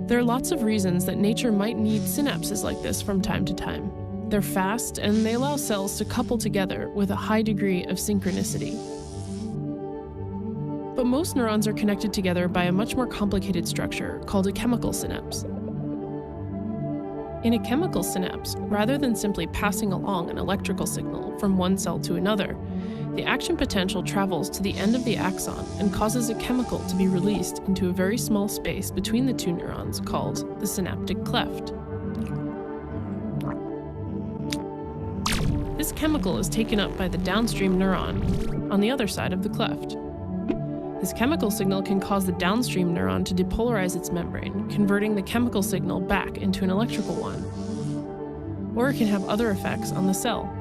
There are lots of reasons that nature might need synapses like this from time to time. They're fast and they allow cells to couple together with a high degree of synchronicity. But most neurons are connected together by a much more complicated structure called a chemical synapse. In a chemical synapse, rather than simply passing along an electrical signal from one cell to another, the action potential travels to the end of the axon and causes a chemical to be released into a very small space between the two neurons called the synaptic cleft. This chemical is taken up by the downstream neuron on the other side of the cleft. This chemical signal can cause the downstream neuron to depolarize its membrane, converting the chemical signal back into an electrical one. Or it can have other effects on the cell.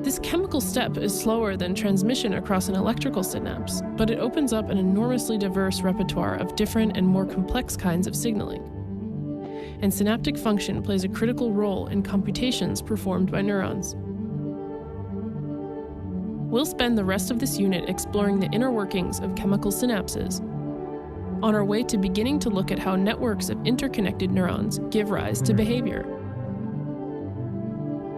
This chemical step is slower than transmission across an electrical synapse, but it opens up an enormously diverse repertoire of different and more complex kinds of signaling. And synaptic function plays a critical role in computations performed by neurons. We'll spend the rest of this unit exploring the inner workings of chemical synapses, on our way to beginning to look at how networks of interconnected neurons give rise to behavior.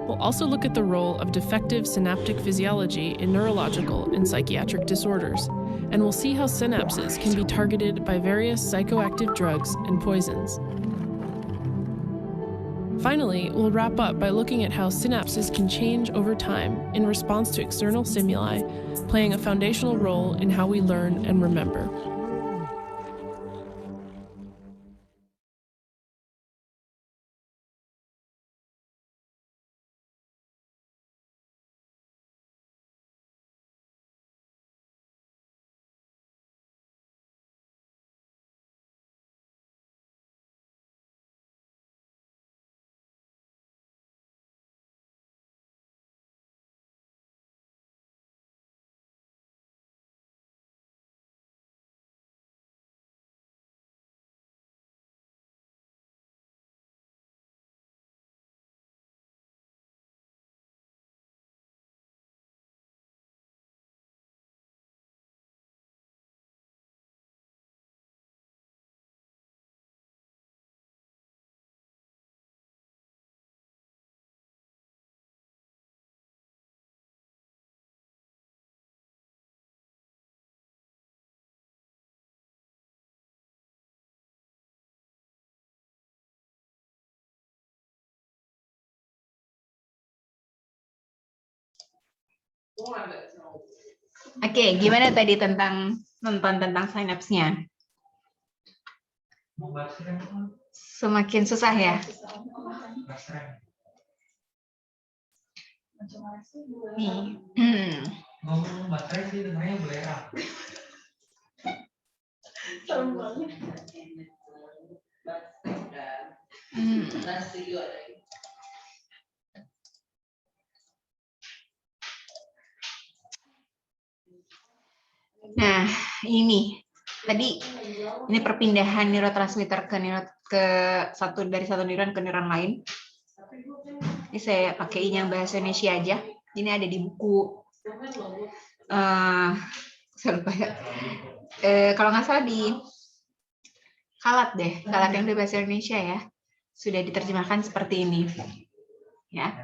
We'll also look at the role of defective synaptic physiology in neurological and psychiatric disorders, and we'll see how synapses can be targeted by various psychoactive drugs and poisons. Finally, we'll wrap up by looking at how synapses can change over time in response to external stimuli, playing a foundational role in how we learn and remember. Oke, gimana tadi tentang nonton tentang sinapsnya? Semakin susah ya? Nih. Nah, ini tadi ini perpindahan neurotransmitter ke satu neuron ke neuron lain. Ini saya pakaiin yang bahasa Indonesia aja. Ini ada di buku. Saya lupa ya. Kalau nggak salah di Kalat deh, Kalat yang di bahasa Indonesia ya. Sudah diterjemahkan seperti ini. Ya.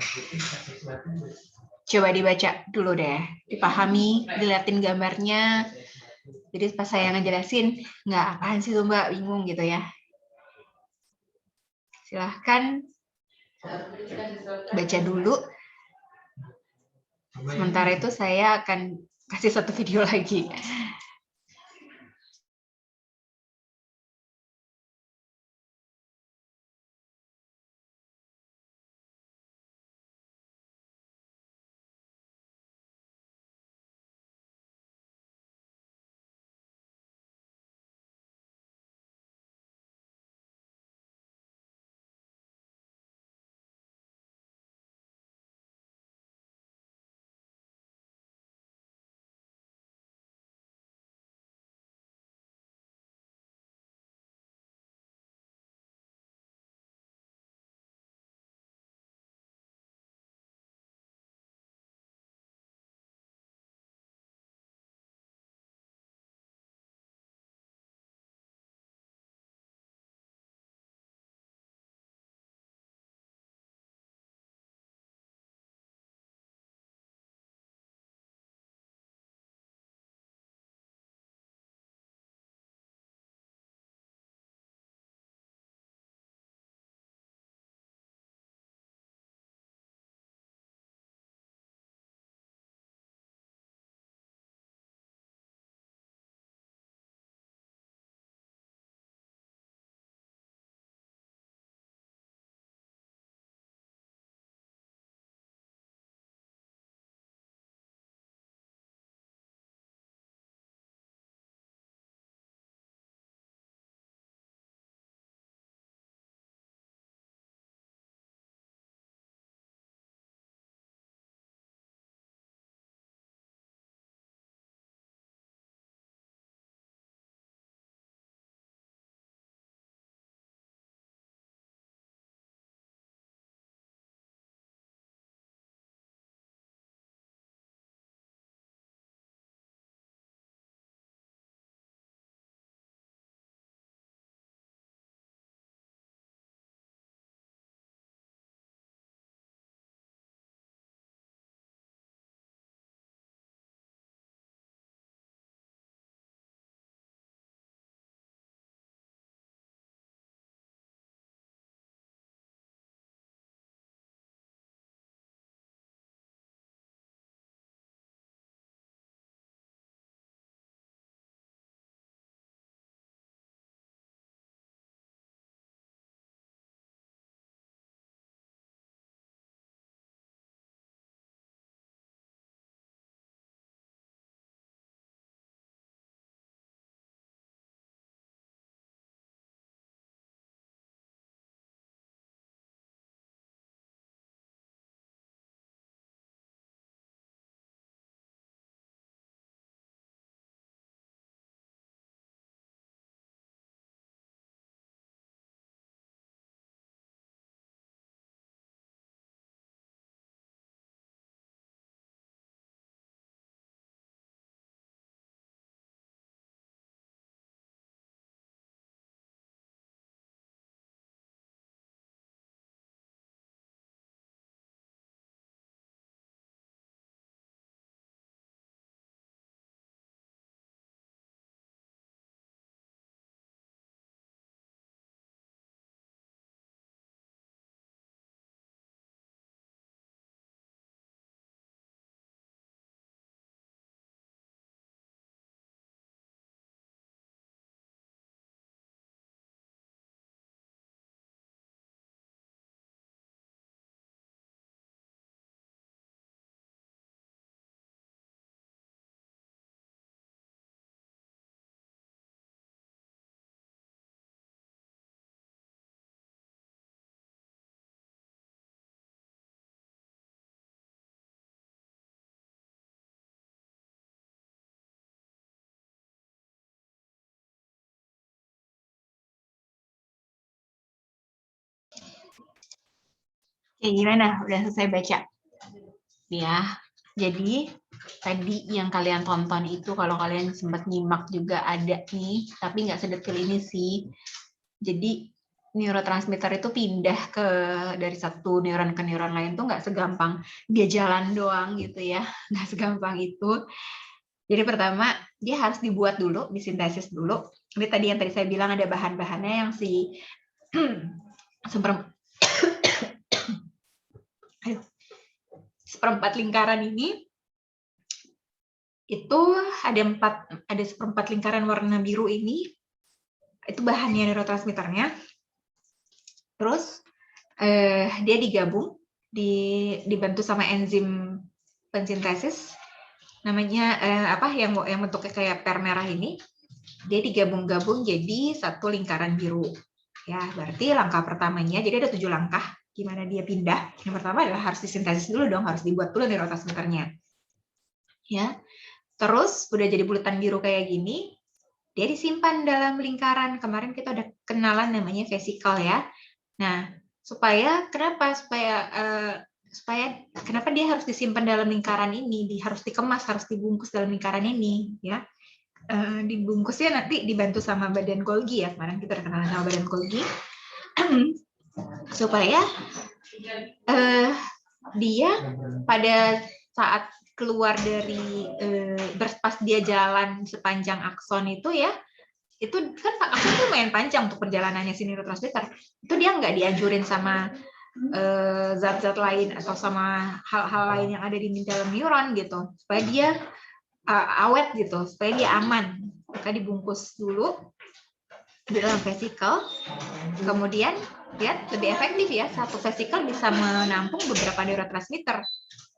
Coba dibaca dulu deh, dipahami, diliatin gambarnya. Jadi pas saya ngejelasin, nggak apaan sih tuh Mbak, bingung gitu ya. Silahkan baca dulu. Sementara itu saya akan kasih satu video lagi. Oke, gimana? Udah selesai baca? Ya, jadi tadi yang kalian tonton itu kalau kalian sempat nyimak juga ada nih, tapi nggak sedetil ini sih. Jadi neurotransmitter itu pindah dari satu neuron ke neuron lain tuh nggak segampang dia jalan doang gitu ya, nggak segampang itu. Jadi pertama dia harus dibuat dulu, disintesis dulu. Ini tadi yang tadi saya bilang ada bahan-bahannya yang si seperempat lingkaran ini itu ada seperempat lingkaran warna biru ini itu bahannya neurotransmitternya. Terus dia digabung, dibantu sama enzim pensintesis namanya yang bentuknya kayak per merah ini. Dia digabung-gabung jadi satu lingkaran biru. Ya, berarti langkah pertamanya jadi ada 7 langkah gimana dia pindah. Yang pertama adalah harus disintesis dulu dong, harus dibuat dulu neurotransmitternya. Ya. Terus udah jadi bulatan biru kayak gini, dia disimpan dalam lingkaran. Kemarin kita udah kenalan namanya vesicle ya. Nah, kenapa dia harus disimpan dalam lingkaran ini? Harus dikemas, harus dibungkus dalam lingkaran ini, ya. Dibungkusnya nanti dibantu sama badan Golgi ya. Kemarin kita udah kenalan sama badan Golgi. Supaya dia pada saat keluar dari pas dia jalan sepanjang akson itu ya, itu kan akson itu lumayan panjang untuk perjalanannya si neurotransmitter. Itu dia nggak dianjurin sama zat-zat lain atau sama hal-hal lain yang ada di dalam neuron gitu, supaya dia awet gitu, supaya dia aman. Maka dibungkus dulu di dalam vesicle. Kemudian lihat lebih efektif ya, satu vesicle bisa menampung beberapa neurotransmitter.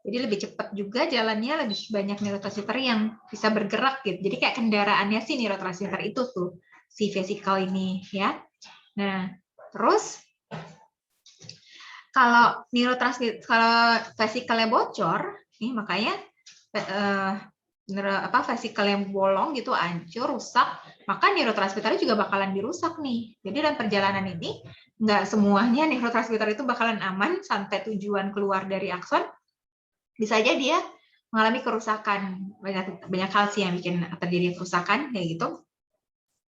Jadi lebih cepat juga jalannya, lebih banyak neurotransmitter yang bisa bergerak gitu. Jadi kayak kendaraannya si neurotransmitter itu tuh, si vesicle ini ya. Nah, terus kalau vesicle-nya bocor, nih makanya vesicle yang bolong gitu hancur, rusak, maka neurotransmitternya juga bakalan dirusak nih. Jadi dalam perjalanan ini nggak semuanya neurotransmitter itu bakalan aman sampai tujuan keluar dari akson. Bisa aja dia mengalami kerusakan, banyak hal sih yang bikin terjadi kerusakan kayak gitu.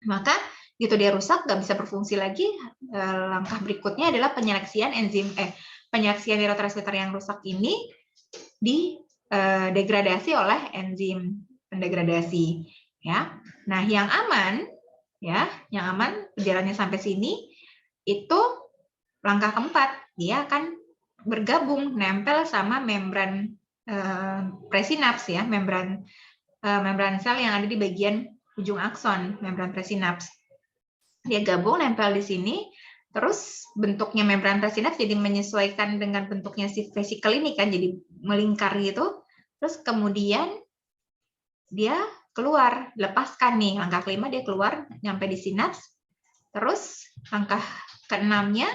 Maka gitu dia rusak, nggak bisa berfungsi lagi. Langkah berikutnya adalah penyeleksian neurotransmitter yang rusak ini degradasi oleh enzim pendegradasi ya. Nah, yang aman perjalanannya sampai sini itu langkah keempat, dia akan bergabung nempel sama membran presinaps ya, membran sel yang ada di bagian ujung akson, membran presinaps. Dia gabung nempel di sini. Terus bentuknya membran presinaps jadi menyesuaikan dengan bentuknya si vesicle ini kan, jadi melingkar gitu. Terus kemudian dia keluar, lepaskan nih. Langkah kelima dia keluar, nyampe di sinaps. Terus langkah keenamnya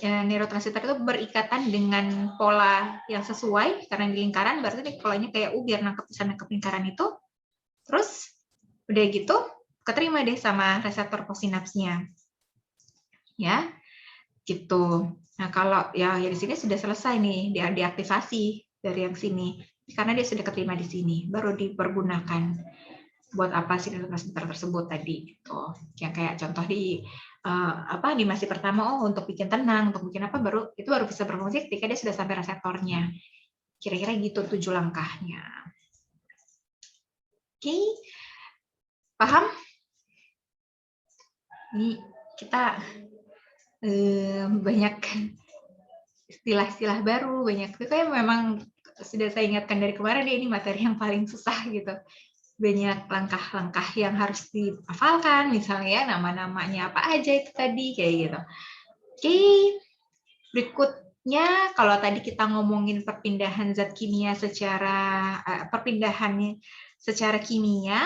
neurotransmitter itu berikatan dengan pola yang sesuai karena di lingkaran, berarti polanya kayak U biar bisa nangkep lingkaran itu. Terus udah gitu keterima deh sama reseptor postsinapsnya. Ya, gitu. Nah, kalau ya di sini sudah selesai nih, dia diaktifasi dari yang sini. Karena dia sudah keterima di sini, baru dipergunakan buat apa sih neurotransmitter tersebut tadi gitu. Yang kayak contoh di animasi pertama, untuk bikin tenang, untuk bikin apa, baru bisa berfungsi ketika dia sudah sampai reseptornya. Kira-kira gitu 7 langkahnya. Oke. Paham? Ini kita banyak istilah-istilah baru, banyak itu kayak memang sudah saya ingatkan dari kemarin, ini materi yang paling susah gitu. Banyak langkah-langkah yang harus dihafalkan, misalnya nama-namanya apa aja itu tadi kayak gitu. Oke, berikutnya kalau tadi kita ngomongin perpindahan zat kimia perpindahannya secara kimia,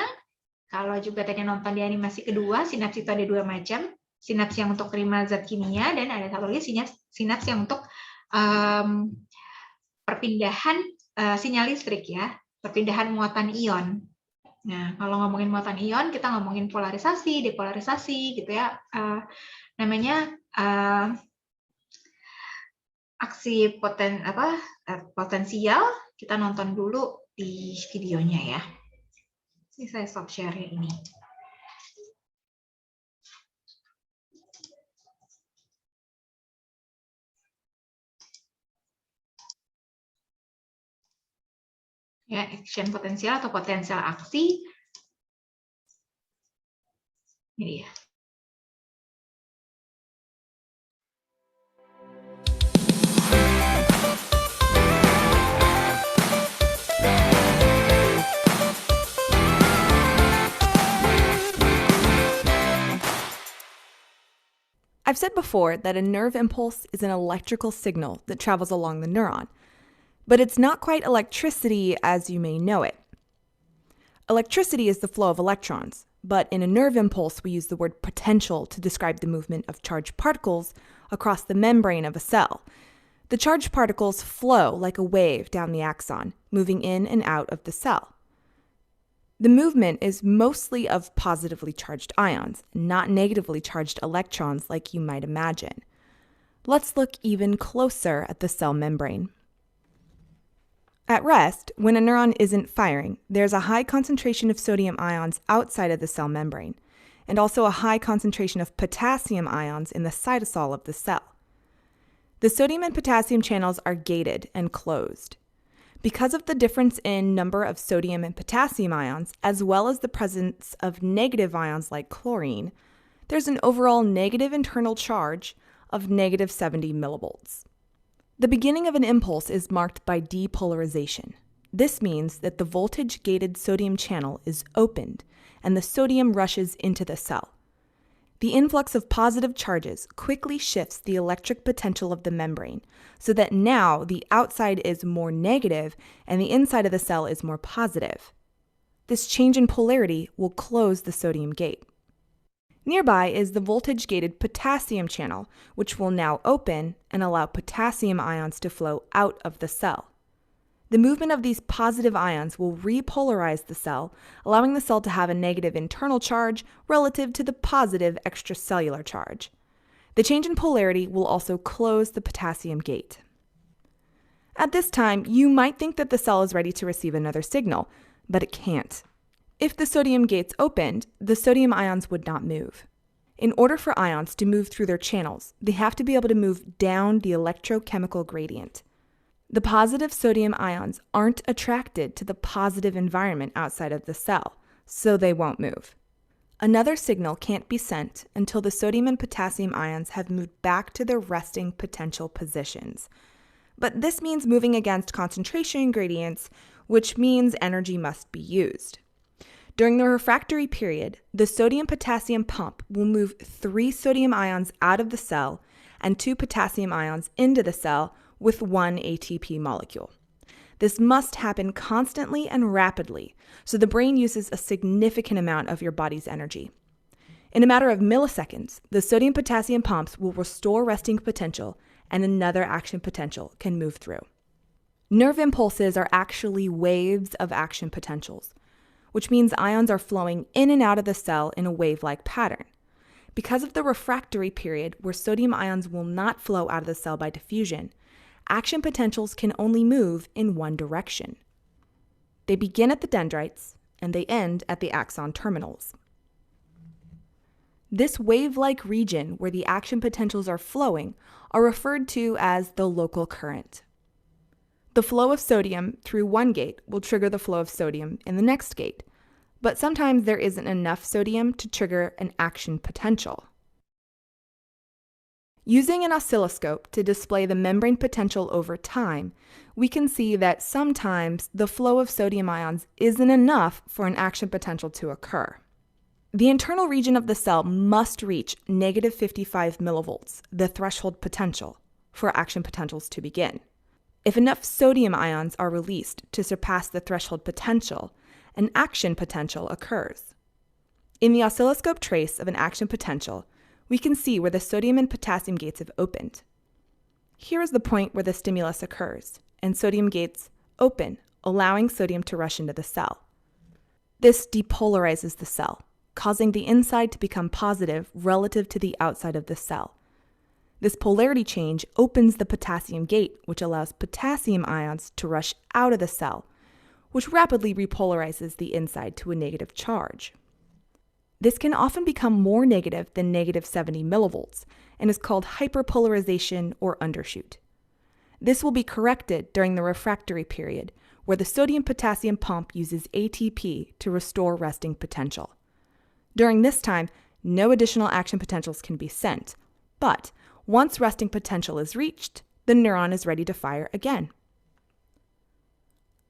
kalau juga tadi nonton di animasi kedua, sinaps itu ada 2 macam. Sinaps yang untuk terima zat kimia, dan ada satu lagi sinaps yang untuk perpindahan sinyal listrik ya, perpindahan muatan ion. Nah, kalau ngomongin muatan ion, kita ngomongin polarisasi, depolarisasi gitu ya. Namanya aksi potensial, kita nonton dulu di videonya ya. Ini saya stop share ini. Ya, action potensial atau potensial aksi. Ini dia. I've said before that a nerve impulse is an electrical signal that travels along the neuron, but it's not quite electricity as you may know it. Electricity is the flow of electrons, but in a nerve impulse we use the word potential to describe the movement of charged particles across the membrane of a cell. The charged particles flow like a wave down the axon, moving in and out of the cell. The movement is mostly of positively charged ions, not negatively charged electrons like you might imagine. Let's look even closer at the cell membrane. At rest, when a neuron isn't firing, there's a high concentration of sodium ions outside of the cell membrane, and also a high concentration of potassium ions in the cytosol of the cell. The sodium and potassium channels are gated and closed. Because of the difference in number of sodium and potassium ions, as well as the presence of negative ions like chlorine, there's an overall negative internal charge of negative 70 millivolts. The beginning of an impulse is marked by depolarization. This means that the voltage-gated sodium channel is opened and the sodium rushes into the cell. The influx of positive charges quickly shifts the electric potential of the membrane so that now the outside is more negative and the inside of the cell is more positive. This change in polarity will close the sodium gate. Nearby is the voltage-gated potassium channel, which will now open and allow potassium ions to flow out of the cell. The movement of these positive ions will repolarize the cell, allowing the cell to have a negative internal charge relative to the positive extracellular charge. The change in polarity will also close the potassium gate. At this time, you might think that the cell is ready to receive another signal, but it can't. If the sodium gates opened, the sodium ions would not move. In order for ions to move through their channels, they have to be able to move down the electrochemical gradient. The positive sodium ions aren't attracted to the positive environment outside of the cell, so they won't move. Another signal can't be sent until the sodium and potassium ions have moved back to their resting potential positions. But this means moving against concentration gradients, which means energy must be used. During the refractory period, the sodium-potassium pump will move 3 sodium ions out of the cell and 2 potassium ions into the cell with 1 ATP molecule. This must happen constantly and rapidly, so the brain uses a significant amount of your body's energy. In a matter of milliseconds, the sodium-potassium pumps will restore resting potential and another action potential can move through. Nerve impulses are actually waves of action potentials, which means ions are flowing in and out of the cell in a wave-like pattern. Because of the refractory period where sodium ions will not flow out of the cell by diffusion, action potentials can only move in one direction. They begin at the dendrites and they end at the axon terminals. This wave-like region where the action potentials are flowing are referred to as the local current. The flow of sodium through one gate will trigger the flow of sodium in the next gate, but sometimes there isn't enough sodium to trigger an action potential. Using an oscilloscope to display the membrane potential over time, we can see that sometimes the flow of sodium ions isn't enough for an action potential to occur. The internal region of the cell must reach negative 55 millivolts, the threshold potential, for action potentials to begin. If enough sodium ions are released to surpass the threshold potential, an action potential occurs. In the oscilloscope trace of an action potential, we can see where the sodium and potassium gates have opened. Here is the point where the stimulus occurs, and sodium gates open, allowing sodium to rush into the cell. This depolarizes the cell, causing the inside to become positive relative to the outside of the cell. This polarity change opens the potassium gate, which allows potassium ions to rush out of the cell, which rapidly repolarizes the inside to a negative charge. This can often become more negative than negative 70 millivolts and is called hyperpolarization or undershoot. This will be corrected during the refractory period, where the sodium-potassium pump uses ATP to restore resting potential. During this time, no additional action potentials can be sent, but once resting potential is reached, the neuron is ready to fire again.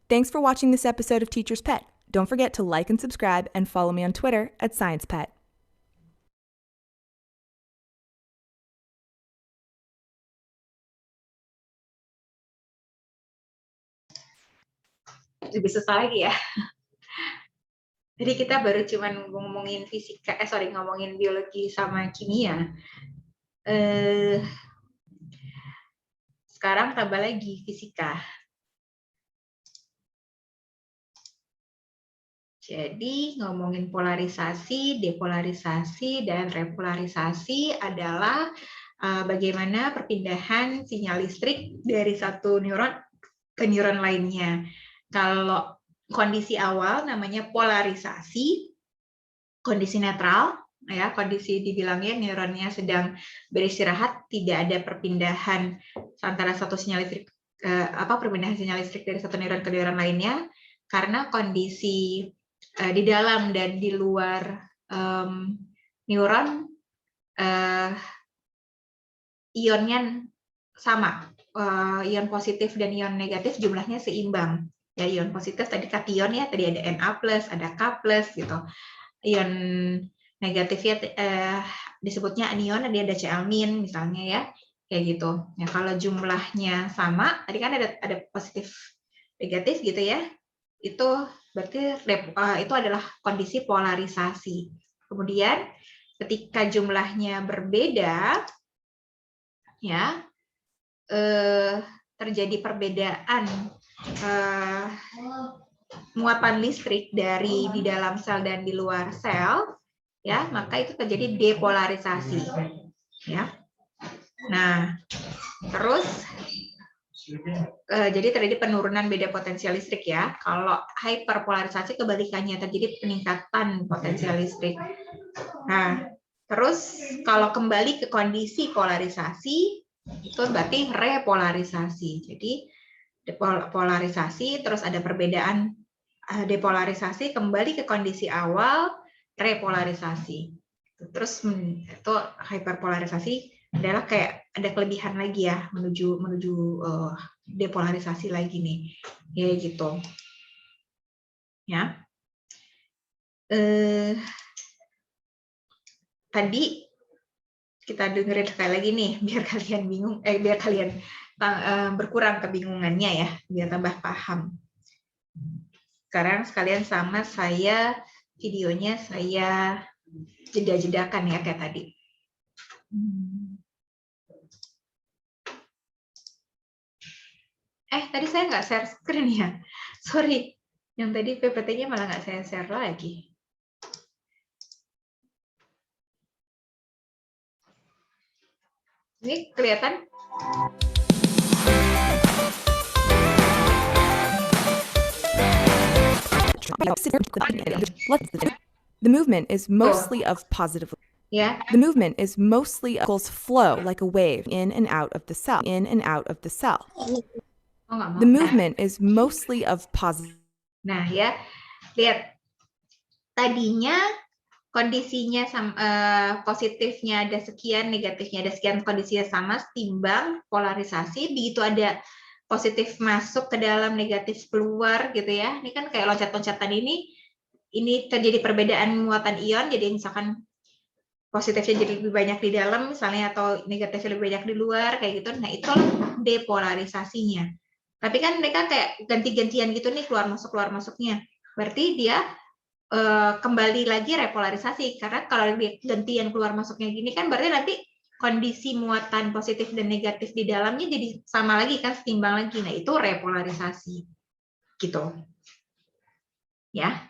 Thanks for watching this episode of Teacher's Pet. Don't forget to like and subscribe and follow me on Twitter @SciencePet. Lebih susah lagi ya. Jadi kita baru cuman ngomongin fisika, ngomongin biologi sama kimia. Sekarang tambah lagi fisika. Jadi ngomongin polarisasi, depolarisasi, dan repolarisasi adalah bagaimana perpindahan sinyal listrik dari satu neuron ke neuron lainnya. Kalau kondisi awal namanya polarisasi, kondisi netral, ya, kondisi dibilangnya neuronnya sedang beristirahat, tidak ada perpindahan antara satu sinyal listrik, perpindahan sinyal listrik dari satu neuron ke neuron lainnya, karena kondisi di dalam dan di luar neuron ionnya sama, ion positif dan ion negatif jumlahnya seimbang. Ya, ion positif tadi kation ya, tadi ada Na+, ada K+, gitu. Ion negatifnya disebutnya anion, tadi ada Cl- misalnya ya, kayak gitu. Ya, kalau jumlahnya sama, tadi kan ada positif negatif gitu ya, itu berarti itu adalah kondisi polarisasi. Kemudian ketika jumlahnya berbeda, ya terjadi perbedaan muatan listrik dari di dalam sel dan di luar sel, ya, maka itu terjadi depolarisasi, ya. Nah, terus jadi terjadi penurunan beda potensial listrik ya. Kalau hyperpolarisasi kebalikannya, terjadi peningkatan potensial listrik. Nah, terus kalau kembali ke kondisi polarisasi, itu berarti repolarisasi. Jadi depolarisasi, terus ada perbedaan depolarisasi, kembali ke kondisi awal, repolarisasi. Terus itu hyperpolarisasi adalah kayak ada kelebihan lagi ya, menuju depolarisasi lagi nih, ya gitu. Ya. Tadi kita dengerin sekali lagi nih, biar kalian bingung, biar kalian berkurang kebingungannya ya, biar tambah paham. Sekarang sekalian sama saya videonya saya jeda-jedakan ya kayak tadi. Tadi saya nggak share screen ya. Sorry, yang tadi PPT-nya malah nggak saya share lagi. Ini kelihatan? The movement is mostly of positive. Ya. The movement is mostly equals flow like a wave in and out of the cell, in and out of the cell. The movement is mostly of positive. Nah ya, lihat tadinya kondisinya positifnya ada sekian, negatifnya ada sekian, kondisinya sama, timbang polarisasi, begitu ada positif masuk ke dalam, negatif keluar gitu ya. Ini kan kayak loncat-loncatan ini terjadi perbedaan muatan ion, jadi misalkan positifnya jadi lebih banyak di dalam misalnya, atau negatifnya lebih banyak di luar kayak gitu. Nah, itu depolarisasinya. Tapi kan mereka kayak ganti-gantian gitu nih, keluar masuknya. Berarti dia kembali lagi repolarisasi, karena kalau gantian keluar masuknya gini kan berarti nanti kondisi muatan positif dan negatif di dalamnya jadi sama lagi kan, setimbang lagi. Nah, itu repolarisasi gitu ya.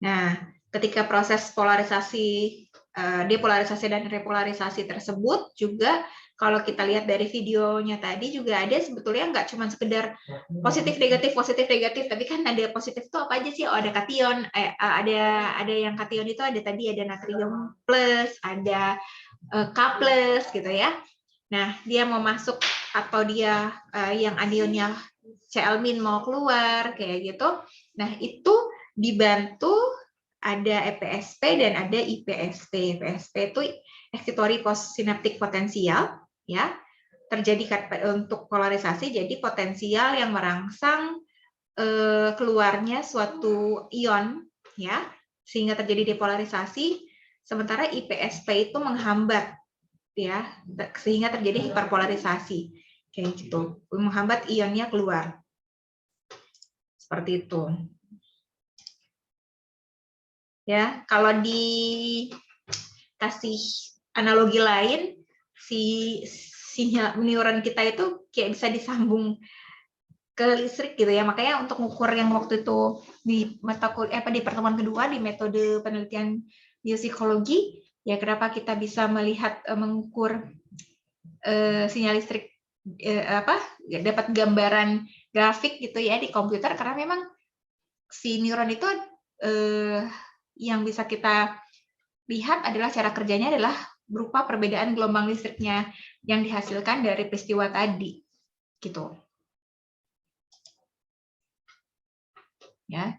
Nah, ketika proses polarisasi, depolarisasi dan repolarisasi tersebut juga kalau kita lihat dari videonya tadi juga ada sebetulnya nggak cuma sekedar positif negatif, tapi kan ada positif itu apa aja sih? Oh, ada kation, ada yang kation itu ada tadi ada natrium plus, ada K plus gitu ya. Nah, dia mau masuk atau dia yang anionnya Cl- mau keluar kayak gitu. Nah, itu dibantu ada EPSP dan ada IPSP. EPSP itu excitatory postsynaptic potensial ya. Terjadi untuk polarisasi jadi potensial yang merangsang keluarnya suatu ion ya sehingga terjadi depolarisasi, sementara IPSP itu menghambat ya sehingga terjadi hiperpolarisasi kayak gitu, menghambat ionnya keluar seperti itu ya. Kalau dikasih analogi lain, sinyal neuron kita itu kayak bisa disambung ke listrik gitu ya, makanya untuk mengukur yang waktu itu di di pertemuan kedua di metode penelitian biopsikologi ya, kenapa kita bisa melihat mengukur sinyal listrik dapat gambaran grafik gitu ya di komputer, karena memang si neuron itu yang bisa kita lihat adalah cara kerjanya adalah berupa perbedaan gelombang listriknya yang dihasilkan dari peristiwa tadi gitu ya.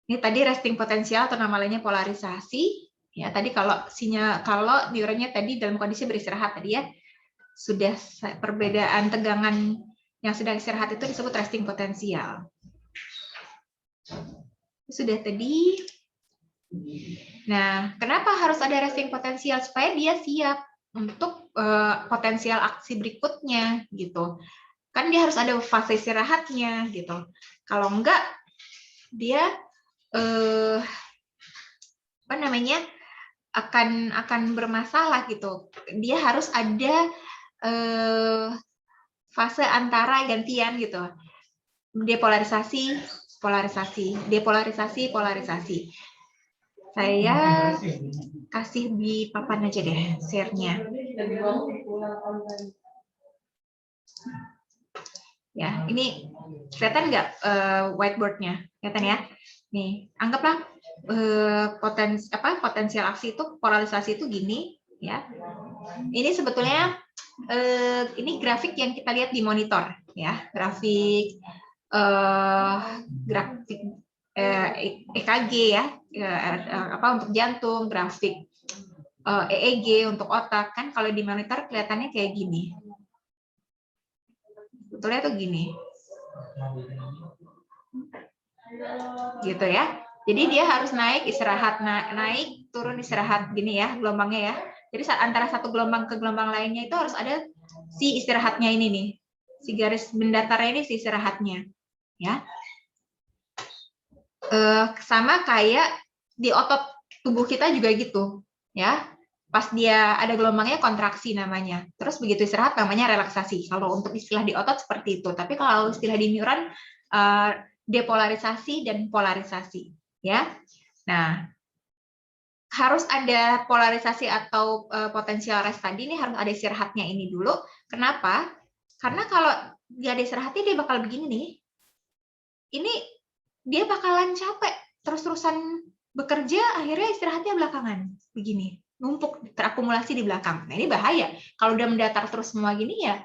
Ini tadi resting potensial atau nama lainnya polarisasi ya. Tadi kalau neuronnya tadi dalam kondisi beristirahat tadi ya, sudah perbedaan tegangan yang sedang istirahat itu disebut resting potensial. Sudah tadi. Nah, kenapa harus ada resting potensial? Supaya dia siap untuk potensial aksi berikutnya gitu. Kan dia harus ada fase istirahatnya gitu. Kalau enggak dia akan bermasalah gitu. Dia harus ada fase antara gantian gitu. Depolarisasi, polarisasi, depolarisasi, polarisasi. Saya kasih di papan aja deh share-nya. Ya, ini kelihatan nggak whiteboard-nya? Kelihatan ya? Nih, anggaplah potensial aksi itu polarisasi itu gini ya. Ini sebetulnya ini grafik yang kita lihat di monitor ya, grafik EKG ya, untuk jantung, grafik EEG untuk otak. Kan kalau di monitor kelihatannya kayak gini. Sebetulnya tuh gini. Gitu ya. Jadi dia harus naik, istirahat, naik, turun, istirahat gini ya gelombangnya ya. Jadi antara satu gelombang ke gelombang lainnya itu harus ada si istirahatnya ini nih. Si garis mendatarnya ini si istirahatnya. Ya. Sama kayak di otot tubuh kita juga gitu, ya. Pas dia ada gelombangnya kontraksi namanya. Terus begitu istirahat namanya relaksasi. Kalau untuk istilah di otot seperti itu. Tapi kalau istilah di neuron depolarisasi dan polarisasi, ya. Nah, harus ada polarisasi atau potensial rest tadi ini harus ada istirahatnya ini dulu. Kenapa? Karena kalau dia ada istirahatnya dia bakal begini nih. Ini dia bakalan capek terus-terusan bekerja, akhirnya istirahatnya belakangan begini, numpuk terakumulasi di belakang. Nah ini bahaya kalau udah mendatar terus semua gini ya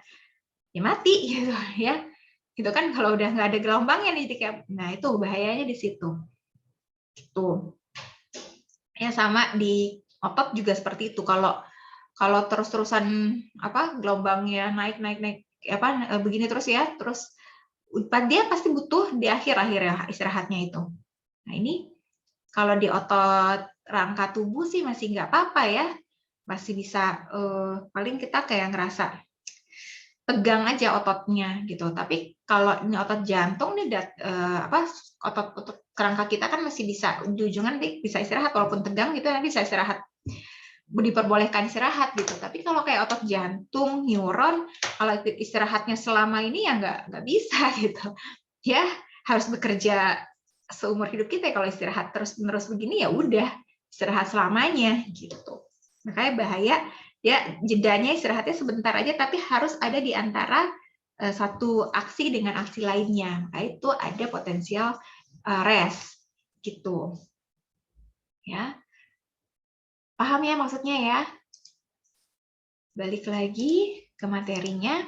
mati gitu ya. Gitu kan kalau udah nggak ada gelombangnya nih, nah itu bahayanya di situ. Gitu. Ya sama di otot juga seperti itu. Kalau terus-terusan gelombangnya naik begini terus ya, terus dia pasti butuh di akhir istirahatnya itu. Nah ini kalau di otot rangka tubuh sih masih nggak apa-apa ya, masih bisa paling kita kayak ngerasa tegang aja ototnya gitu. Tapi kalau ini otot jantung nih otot kerangka kita kan masih bisa ujung-ujungan bisa istirahat walaupun tegang gitu, nanti bisa istirahat, diperbolehkan istirahat gitu. Tapi kalau kayak otot jantung, neuron, kalau istirahatnya selama ini ya nggak bisa gitu. Ya harus bekerja seumur hidup kita. Kalau istirahat terus-menerus begini ya udah istirahat selamanya gitu. Makanya bahaya ya, jedanya istirahatnya sebentar aja tapi harus ada di antara satu aksi dengan aksi lainnya. Maka itu ada potensial rest gitu. Ya. Paham ya maksudnya ya? Balik lagi ke materinya.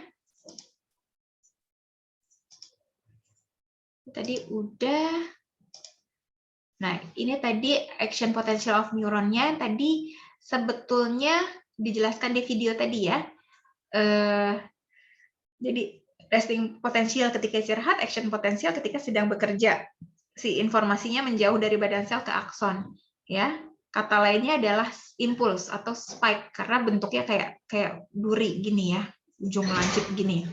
Tadi udah. Nah, ini tadi action potential of neuronnya tadi sebetulnya dijelaskan di video tadi ya. Jadi resting potensial ketika istirahat, action potensial ketika sedang bekerja. Si informasinya menjauh dari badan sel ke akson, ya. Kata lainnya adalah impuls atau spike karena bentuknya kayak duri gini ya, ujung lancip gini,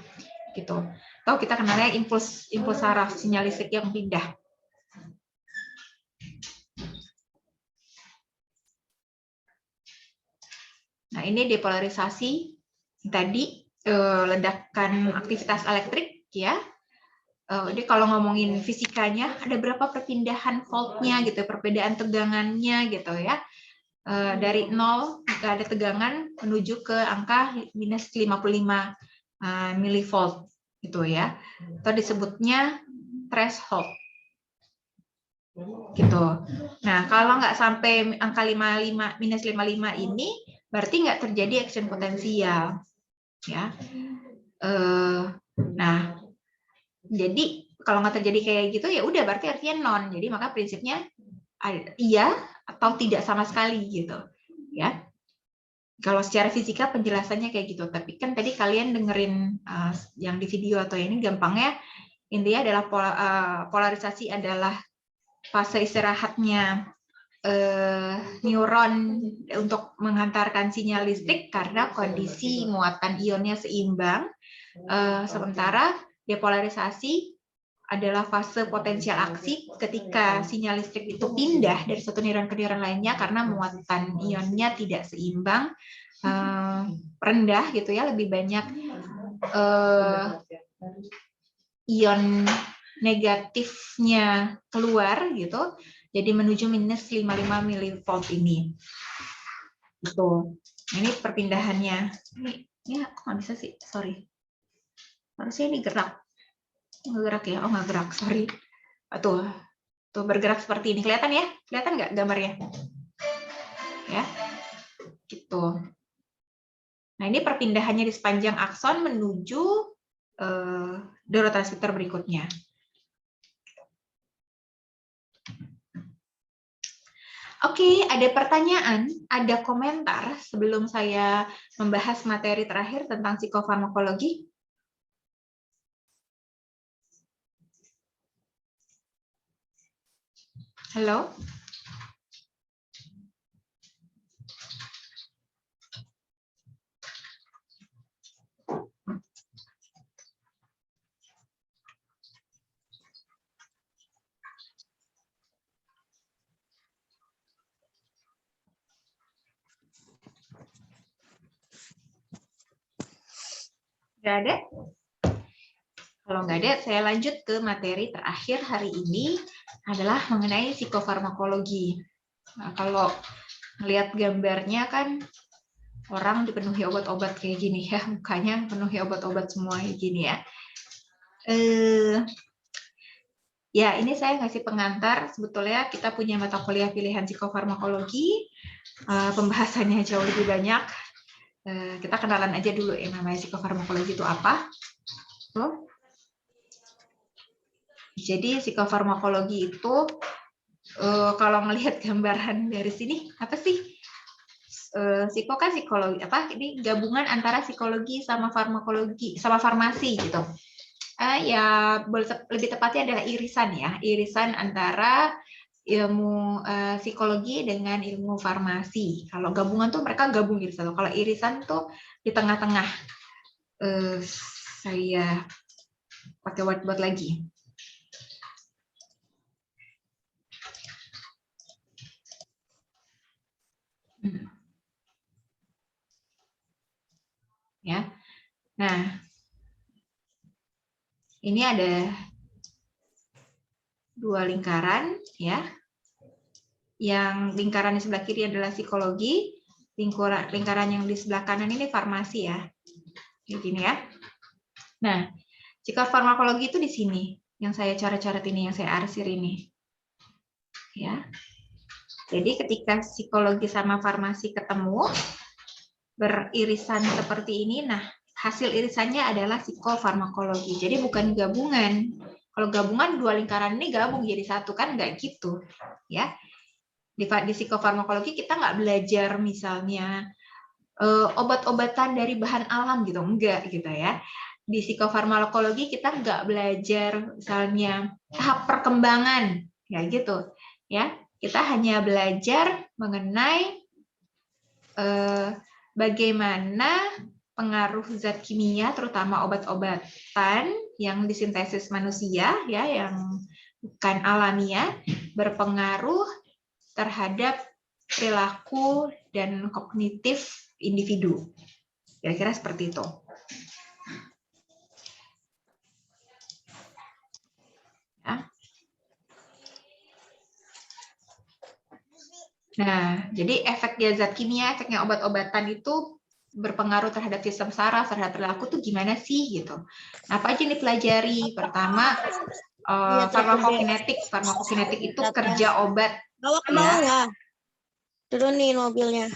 gitu. Atau kita kenalnya impuls saraf, sinyal listrik yang pindah. Nah, ini depolarisasi tadi, ledakan aktivitas elektrik ya. Jadi kalau ngomongin fisikanya ada berapa perpindahan voltnya gitu, perbedaan tegangannya gitu ya. Dari 0 jika ada tegangan menuju ke angka minus 55 milivolt gitu ya. Atau disebutnya threshold. Gitu. Nah, kalau nggak sampai angka minus 55 ini berarti nggak terjadi action potensial. Ya. Nah, jadi kalau nggak terjadi kayak gitu ya udah berarti artinya non. Jadi maka prinsipnya iya atau tidak sama sekali gitu. Ya. Kalau secara fisika penjelasannya kayak gitu. Tapi kan tadi kalian dengerin yang di video atau ini gampangnya intinya adalah polarisasi adalah fase istirahatnya neuron untuk menghantarkan sinyal listrik karena kondisi muatan ionnya seimbang. Sementara depolarisasi adalah fase potensial aksi ketika sinyal listrik itu pindah dari satu neuron ke neuron lainnya karena muatan ionnya tidak seimbang, rendah gitu ya, lebih banyak ion negatifnya keluar gitu. Jadi menuju minus 55 milivolt ini. Gitu. Ini perpindahannya. Ini kok nggak bisa sih? Sorry. Harusnya ini gerak. Nggak gerak ya? Oh, nggak gerak. Sorry. Tuh bergerak seperti ini. Kelihatan ya? Kelihatan nggak gambarnya? Ya. Gitu. Nah, ini perpindahannya di sepanjang akson menuju neurotransmitter berikutnya. Oke, ada pertanyaan, ada komentar sebelum saya membahas materi terakhir tentang psikofarmakologi? Halo? Nggak ada? Kalau nggak ada, saya lanjut ke materi terakhir hari ini adalah mengenai psikofarmakologi. Nah, kalau melihat gambarnya kan orang dipenuhi obat-obat kayak gini ya, mukanya penuhi obat-obat semua kayak gini ya. Ya, ini saya ngasih pengantar. Sebetulnya kita punya mata kuliah pilihan psikofarmakologi, pembahasannya jauh lebih banyak. Kita kenalan aja dulu yang namanya psikofarmakologi itu apa. Jadi psikofarmakologi itu kalau melihat gambaran dari sini apa sih? Psiko kan psikologi apa? Ini gabungan antara psikologi sama farmakologi sama farmasi gitu. Ya lebih tepatnya adalah irisan ya, irisan antara ilmu psikologi dengan ilmu farmasi. Kalau gabungan tuh mereka gabung gitu. Kalau irisan tuh di tengah-tengah. Saya pakai whiteboard lagi. Ya. Nah, ini ada dua lingkaran ya. Yang lingkaran di sebelah kiri adalah psikologi, lingkaran yang di sebelah kanan ini farmasi ya. Kayak gini ya. Nah, jika farmakologi itu di sini, yang saya coret-coret ini, yang saya arsir ini. Ya. Jadi ketika psikologi sama farmasi ketemu, beririsan seperti ini, nah hasil irisannya adalah psikofarmakologi. Jadi bukan gabungan. Kalau gabungan dua lingkaran ini gabung jadi satu, kan nggak gitu, ya. Di psikofarmakologi kita nggak belajar misalnya obat-obatan dari bahan alam gitu, enggak gitu ya. Di psikofarmakologi kita nggak belajar misalnya tahap perkembangan, ya gitu, ya. Kita hanya belajar mengenai bagaimana pengaruh zat kimia, terutama obat-obatan yang disintesis manusia, ya, yang bukan alamiah, berpengaruh terhadap perilaku dan kognitif individu. Kira-kira seperti itu. Ya. Nah, jadi efek zat kimia, efeknya obat-obatan itu berpengaruh terhadap sistem saraf, terhadap perilaku tuh gimana sih gitu. Nah, apa aja yang dipelajari? Pertama, farmakokinetik. Farmakokinetik itu kerja obat. Bawa ke bawah nggak? Turunin mobilnya.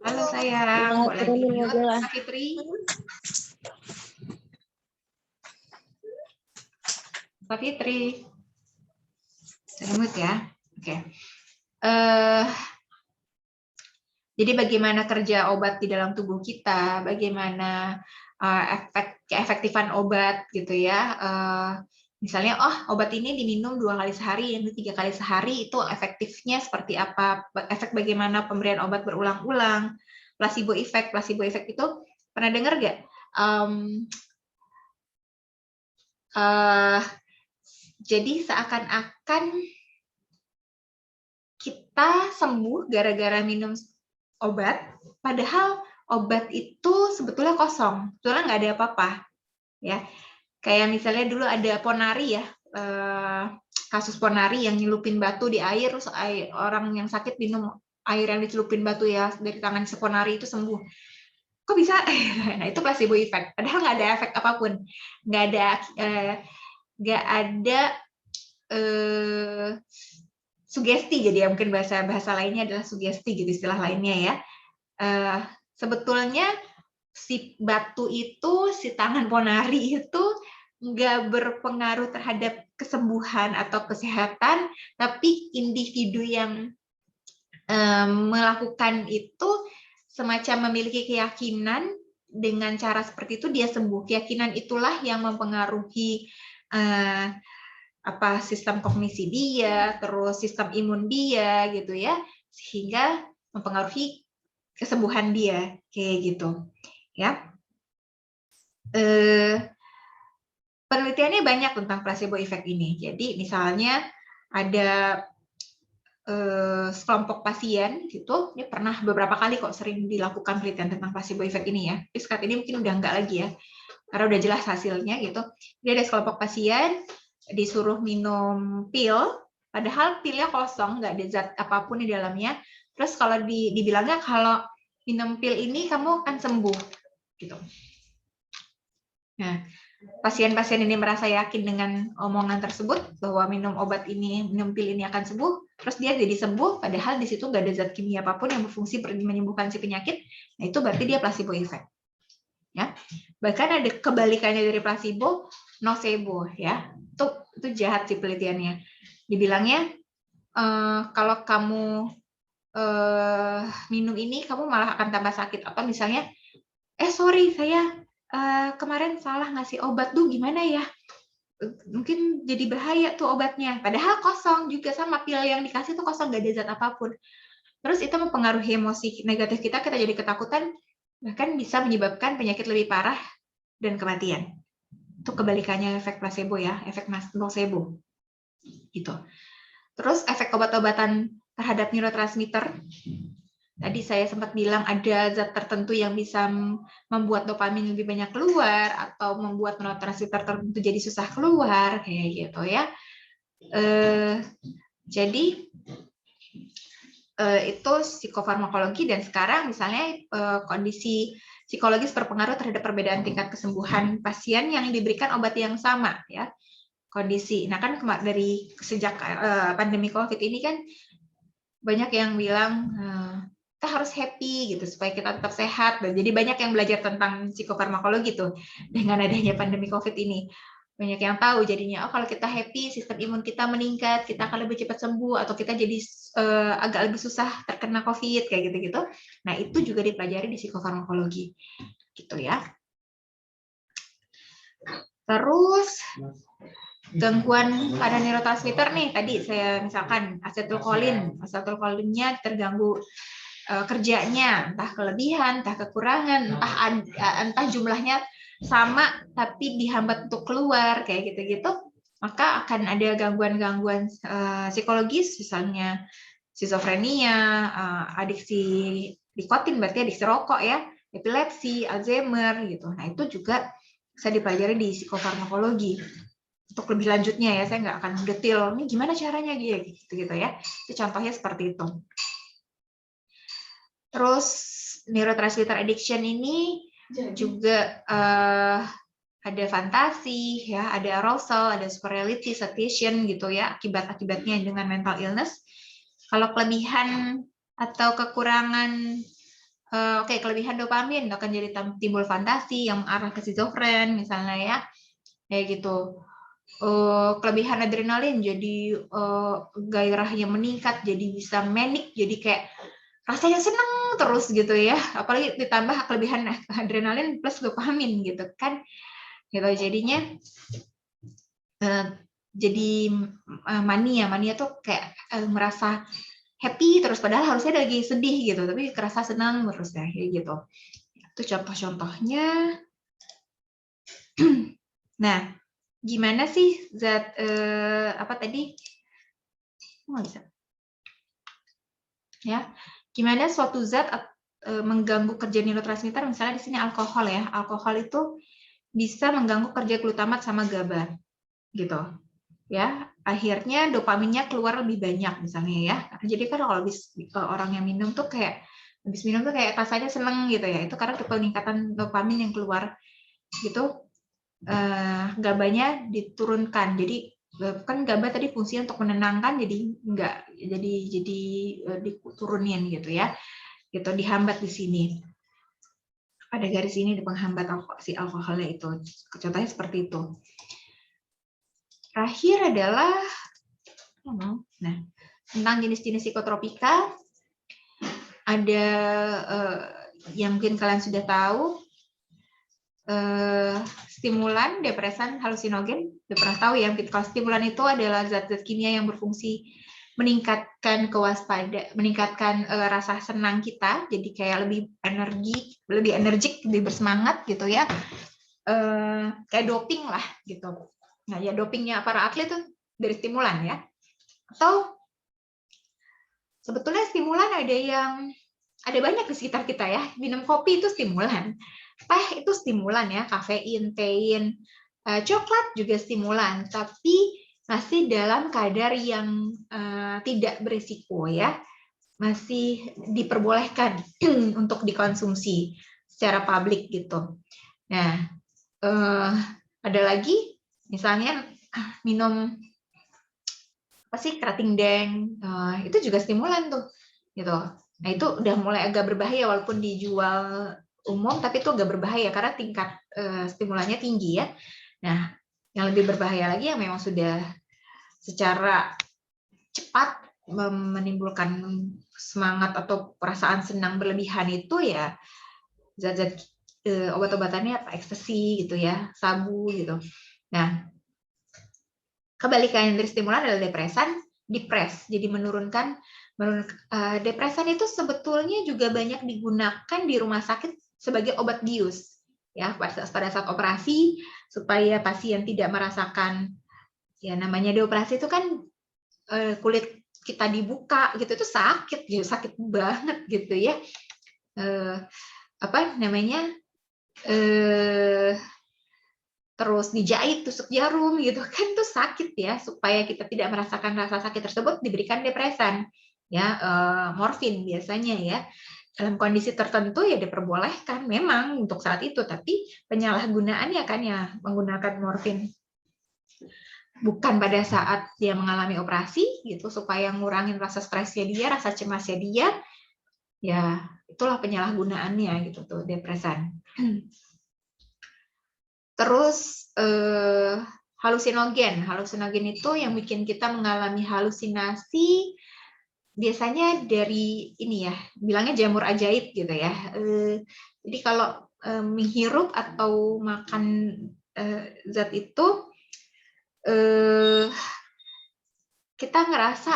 Halo sayang, boleh turunin di-mute, mobilnya. Kak Fitri? Kak Fitri. Saya mute ya. Oke. Jadi bagaimana kerja obat di dalam tubuh kita, bagaimana keefektifan obat gitu ya. Misalnya, obat ini diminum 2 kali sehari, yang 3 kali sehari, itu efektifnya seperti apa? Efek bagaimana pemberian obat berulang-ulang, placebo effect. Placebo effect itu pernah dengar nggak? Jadi seakan-akan kita sembuh gara-gara minum obat, padahal obat itu sebetulnya kosong, sebetulnya nggak ada apa-apa, ya. Kayak misalnya dulu ada Ponari ya, kasus Ponari yang nyelupin batu di air, terus orang yang sakit minum air yang dicelupin batu ya dari tangan si Ponari itu sembuh. Kok bisa? Nah, itu placebo effect. Padahal nggak ada efek apapun, nggak ada sugesti. Jadi ya mungkin bahasa lainnya adalah sugesti gitu, istilah lainnya ya. Sebetulnya si batu itu, si tangan Ponari itu nggak berpengaruh terhadap kesembuhan atau kesehatan, tapi individu yang melakukan itu semacam memiliki keyakinan dengan cara seperti itu dia sembuh. Keyakinan itulah yang mempengaruhi sistem kognisi dia, terus sistem imun dia gitu ya, sehingga mempengaruhi kesembuhan dia kayak gitu ya. Penelitiannya banyak tentang placebo effect ini. Jadi misalnya ada sekelompok pasien gitu, ini pernah beberapa kali kok sering dilakukan penelitian tentang placebo effect ini ya. Tapi saat ini mungkin udah enggak lagi ya, karena udah jelas hasilnya gitu. Jadi ada sekelompok pasien disuruh minum pil, padahal pilnya kosong, nggak ada zat apapun di dalamnya. Terus kalau dibilangnya kalau minum pil ini kamu akan sembuh, gitu. Nah, pasien-pasien ini merasa yakin dengan omongan tersebut bahwa minum pil ini akan sembuh, terus dia jadi sembuh, padahal di situ nggak ada zat kimia apapun yang berfungsi menyembuhkan si penyakit. Nah, itu berarti dia placebo effect. Ya, bahkan ada kebalikannya dari placebo, nocebo ya. Itu jahat sih penelitiannya. Dibilangnya kalau kamu minum ini kamu malah akan tambah sakit. Atau misalnya, sorry saya kemarin salah ngasih obat tuh, gimana ya? Mungkin jadi bahaya tuh obatnya. Padahal kosong juga, sama pil yang dikasih tuh kosong, nggak ada zat apapun. Terus itu mempengaruhi emosi negatif kita jadi ketakutan, bahkan bisa menyebabkan penyakit lebih parah dan kematian. Itu kebalikannya efek placebo ya, efek nocebo. Gitu. Terus efek obat-obatan terhadap neurotransmitter. Tadi saya sempat bilang ada zat tertentu yang bisa membuat dopamin lebih banyak keluar atau membuat neurotransmitter tertentu jadi susah keluar kayak gitu ya. Jadi itu psikofarmakologi, dan sekarang misalnya kondisi psikologis berpengaruh terhadap perbedaan tingkat kesembuhan pasien yang diberikan obat yang sama ya kondisi. Nah kan dari sejak pandemi COVID ini kan banyak yang bilang kita harus happy gitu supaya kita tetap sehat. Dan jadi banyak yang belajar tentang psikofarmakologi tuh dengan adanya pandemi COVID ini. Banyak yang tahu jadinya, oh kalau kita happy, sistem imun kita meningkat, kita akan lebih cepat sembuh, atau kita jadi agak lebih susah terkena COVID, kayak gitu-gitu. Nah, itu juga dipelajari di psikofarmakologi. Gitu ya. Terus, gangguan pada neurotransmitter nih, tadi saya misalkan asetylcholinnya terganggu kerjanya, entah kelebihan, entah kekurangan, entah jumlahnya sama tapi dihambat untuk keluar kayak gitu-gitu, maka akan ada gangguan-gangguan psikologis, misalnya skizofrenia, adiksi nikotin, berarti adiksi rokok ya, epilepsi, Alzheimer gitu. Nah itu juga bisa dipelajari di psikofarmakologi. Untuk lebih lanjutnya ya, saya nggak akan detail ini gimana caranya gitu ya. Itu contohnya seperti itu. Terus neurotransmitter addiction ini juga ada fantasi, ya, ada arousal, ada superreality, satiation gitu ya, akibat-akibatnya dengan mental illness. Kalau kelebihan atau kekurangan, kelebihan dopamin akan jadi timbul fantasi yang arah ke schizofren misalnya ya, kayak gitu. Kelebihan adrenalin jadi gairahnya meningkat, jadi bisa manic, jadi kayak rasanya seneng terus gitu ya, apalagi ditambah kelebihan adrenalin plus dopamin gitu kan, gitu jadinya jadi mania tuh kayak merasa happy terus padahal harusnya lagi sedih gitu, tapi kerasa senang terus ya kayak gitu. Itu contoh-contohnya. Nah, gimana sih zat apa tadi? Nggak bisa. Ya. Gimana suatu zat mengganggu kerja neurotransmitter, misalnya di sini alkohol ya. Alkohol itu bisa mengganggu kerja glutamat sama GABA. Gitu. Ya, akhirnya dopaminnya keluar lebih banyak misalnya ya. Jadi kan kalau orang yang minum tuh kayak habis minum tuh kayak rasanya seneng gitu ya. Itu karena peningkatan dopamin yang keluar gitu. GABA-nya diturunkan. Jadi kan GABA tadi fungsinya untuk menenangkan, jadi enggak, jadi diturunin gitu ya, gitu dihambat di sini. Pada garis ini di penghambat si alkoholnya itu, contohnya seperti itu. Terakhir adalah, nah tentang jenis-jenis psikotropika, ada yang mungkin kalian sudah tahu. Stimulan, depresan, halusinogen, udah pernah tahu ya. Kalau stimulan itu adalah zat-zat kimia yang berfungsi meningkatkan kewaspadaan, meningkatkan rasa senang kita, jadi kayak lebih energik, lebih bersemangat gitu ya. Kayak doping lah gitu. Nah ya dopingnya para atlet tuh dari stimulan ya. Atau sebetulnya stimulan ada banyak di sekitar kita ya. Minum kopi itu stimulan. Teh itu stimulan ya, kafein, tein, coklat juga stimulan, tapi masih dalam kadar yang tidak berisiko ya, masih diperbolehkan untuk dikonsumsi secara publik gitu. Nah, ada lagi misalnya minum apa sih kerating deng, itu juga stimulan tuh, gitu. Nah itu udah mulai agak berbahaya walaupun dijual umum, tapi itu agak berbahaya karena tingkat stimulannya tinggi ya. Nah, yang lebih berbahaya lagi yang memang sudah secara cepat menimbulkan semangat atau perasaan senang berlebihan itu ya zat-zat obat-obatannya apa, ekstasi gitu ya, sabu gitu. Nah, kebalikan dari stimulan adalah depresan, jadi menurunkan. Depresan itu sebetulnya juga banyak digunakan di rumah sakit sebagai obat bius ya pada saat operasi supaya pasien tidak merasakan ya namanya di operasi itu kan kulit kita dibuka gitu itu sakit gitu, sakit banget gitu ya. Apa namanya terus dijahit, tusuk jarum gitu kan, itu sakit ya. Supaya kita tidak merasakan rasa sakit tersebut, diberikan depresan, ya, morfin biasanya ya. Dalam kondisi tertentu ya diperbolehkan memang untuk saat itu, tapi penyalahgunaannya kan ya menggunakan morfin bukan pada saat dia mengalami operasi gitu, supaya ngurangin rasa stresnya dia, rasa cemasnya dia, ya itulah penyalahgunaannya gitu tuh, depresan. Terus halusinogen itu yang bikin kita mengalami halusinasi, biasanya dari ini ya, bilangnya jamur ajaib gitu ya. Jadi kalau menghirup atau makan zat itu, kita ngerasa,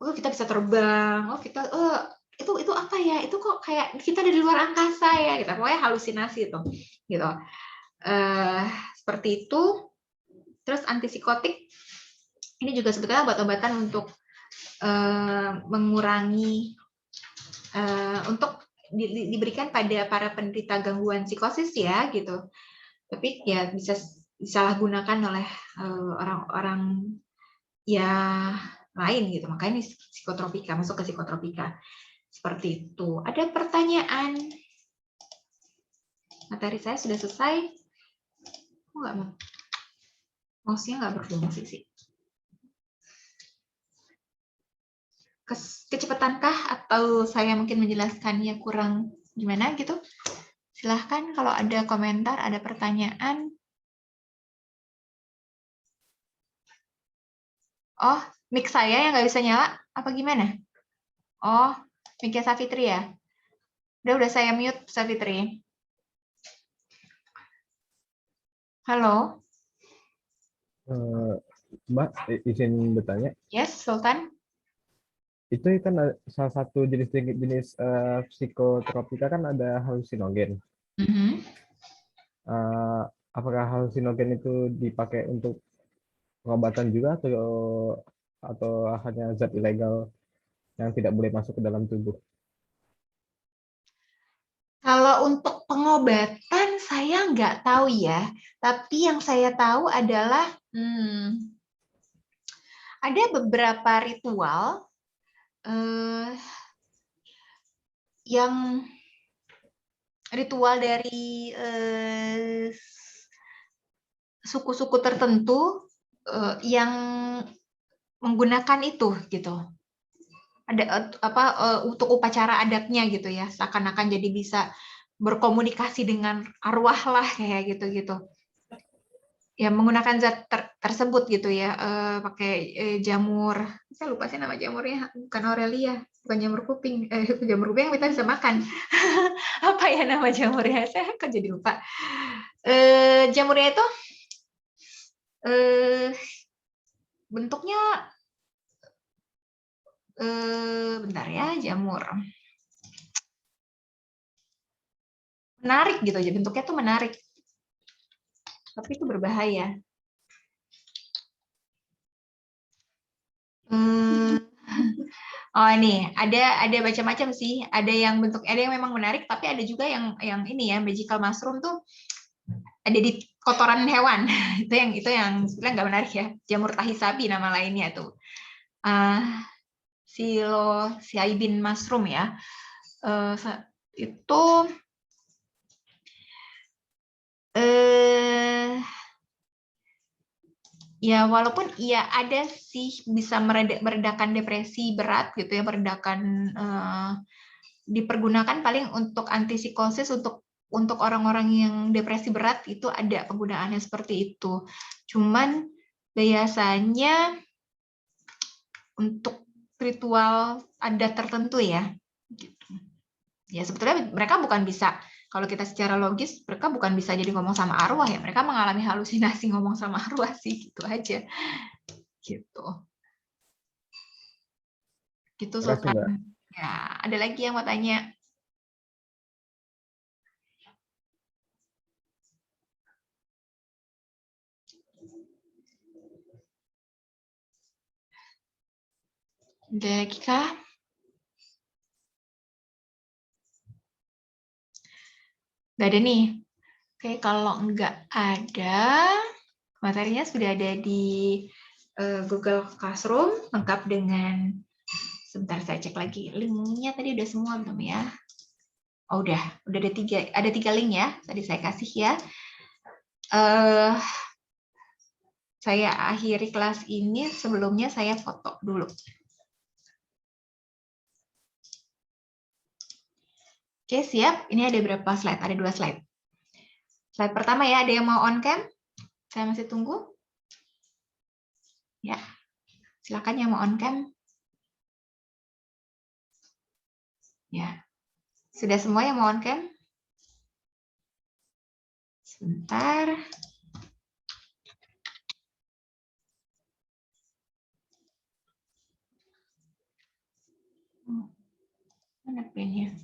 oh kita bisa terbang, oh kita, itu apa ya? Itu kok kayak kita ada di luar angkasa ya, gitu. Pokoknya halusinasi itu, gitu. Seperti itu. Terus antipsikotik ini juga sebetulnya obat-obatan untuk mengurangi, untuk diberikan pada para penderita gangguan psikosis ya gitu. Tapi ya bisa disalahgunakan oleh orang-orang ya lain gitu. Makanya ini psikotropika, masuk ke psikotropika. Seperti itu. Ada pertanyaan? Materi saya sudah selesai. Oh, nggak mau. Mouse-nya nggak berfungsi sih. Kecepatankah atau saya mungkin menjelaskannya kurang gimana gitu? Silahkan kalau ada komentar, ada pertanyaan. Oh, mic saya yang nggak bisa nyala? Apa gimana? Oh, mic-nya Safitri ya? Udah saya mute, Safitri. Halo? Mbak, izin bertanya. Yes, Sultan? Itu kan salah satu jenis psikotropika kan ada halusinogen. Apakah halusinogen itu dipakai untuk pengobatan juga atau hanya zat ilegal yang tidak boleh masuk ke dalam tubuh? Kalau untuk pengobatan saya nggak tahu ya, tapi yang saya tahu adalah ada beberapa ritual yang dari suku-suku tertentu yang menggunakan itu gitu. Ada untuk upacara adatnya gitu ya, seakan-akan jadi bisa berkomunikasi dengan arwah lah kayak gitu-gitu. Ya menggunakan zat tersebut gitu ya, pakai jamur, saya lupa sih nama jamurnya, bukan Aurelia, bukan jamur kuping, jamur kuping yang kita bisa makan. Apa ya nama jamurnya? Saya kok jadi lupa. Jamurnya itu bentuknya, bentar ya, jamur. Menarik gitu aja, bentuknya tuh menarik. Tapi itu berbahaya. Oh ini ada macam-macam sih. Ada yang bentuknya, ada yang memang menarik, tapi ada juga yang ini ya, magical mushroom tuh ada di kotoran hewan. itu yang sebenarnya nggak menarik ya. Jamur tahi sapi nama lainnya tuh. Psilocybin mushroom ya. Itu ya walaupun ya ada sih bisa meredakan depresi berat gitu ya, meredakan, dipergunakan paling untuk antipsikosis, untuk orang-orang yang depresi berat itu ada penggunaannya seperti itu. Cuman biasanya untuk ritual adat tertentu ya. Gitu. Ya sebetulnya mereka bukan bisa, kalau kita secara logis mereka bukan bisa jadi ngomong sama arwah ya, mereka mengalami halusinasi ngomong sama arwah sih, gitu aja. Gitu. Gitu Sultan. Ya, ada lagi yang mau tanya? Ada lagi kah? Nggak ada nih. Oke, kalau nggak ada, materinya sudah ada di Google Classroom, lengkap dengan, sebentar saya cek lagi, linknya tadi udah semua belum ya? Oh, udah ada tiga link ya, tadi saya kasih ya. Saya akhiri kelas ini, sebelumnya saya foto dulu. Oke, siap. Ini ada berapa slide? Ada 2 slide. Slide pertama ya, ada yang mau on cam? Saya masih tunggu. Ya, silakan yang mau on cam. Ya, sudah semua yang mau on cam? Sebentar. Mana pennya?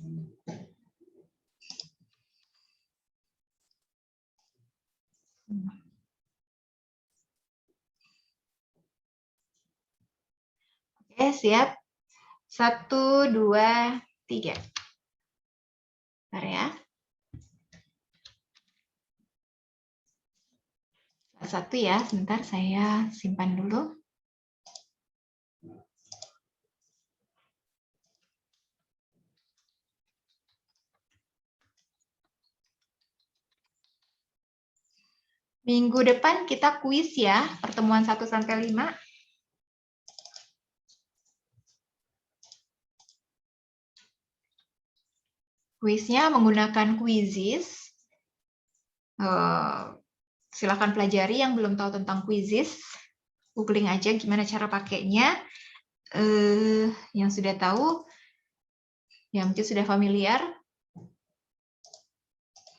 Oke, siap. 1, 2, 3. Bentar ya. Satu ya, sebentar saya simpan dulu. Minggu depan kita kuis ya, pertemuan 1 sampai 5. Kuisnya menggunakan Quizizz. Silakan pelajari yang belum tahu tentang Quizizz. Googling aja gimana cara pakainya. Yang sudah tahu, yang mungkin sudah familiar,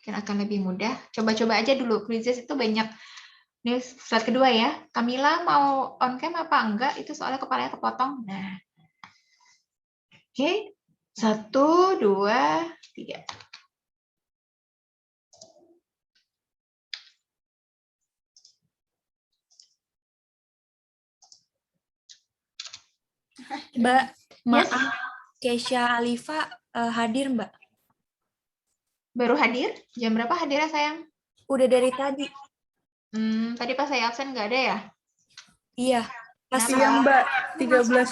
mungkin akan lebih mudah. Coba-coba aja dulu. Quizizz itu banyak. Ini slide kedua ya. Kamila mau on cam apa enggak? Itu soalnya kepalanya kepotong. Nah, oke. 1, 2, 3. Mbak, Yes. maaf, Keisha Alifa hadir, Mbak. Baru hadir? Jam berapa hadirnya sayang? Udah dari tadi. Tadi pas saya absen nggak ada ya? Iya. Pas Kenapa? Iya Mbak,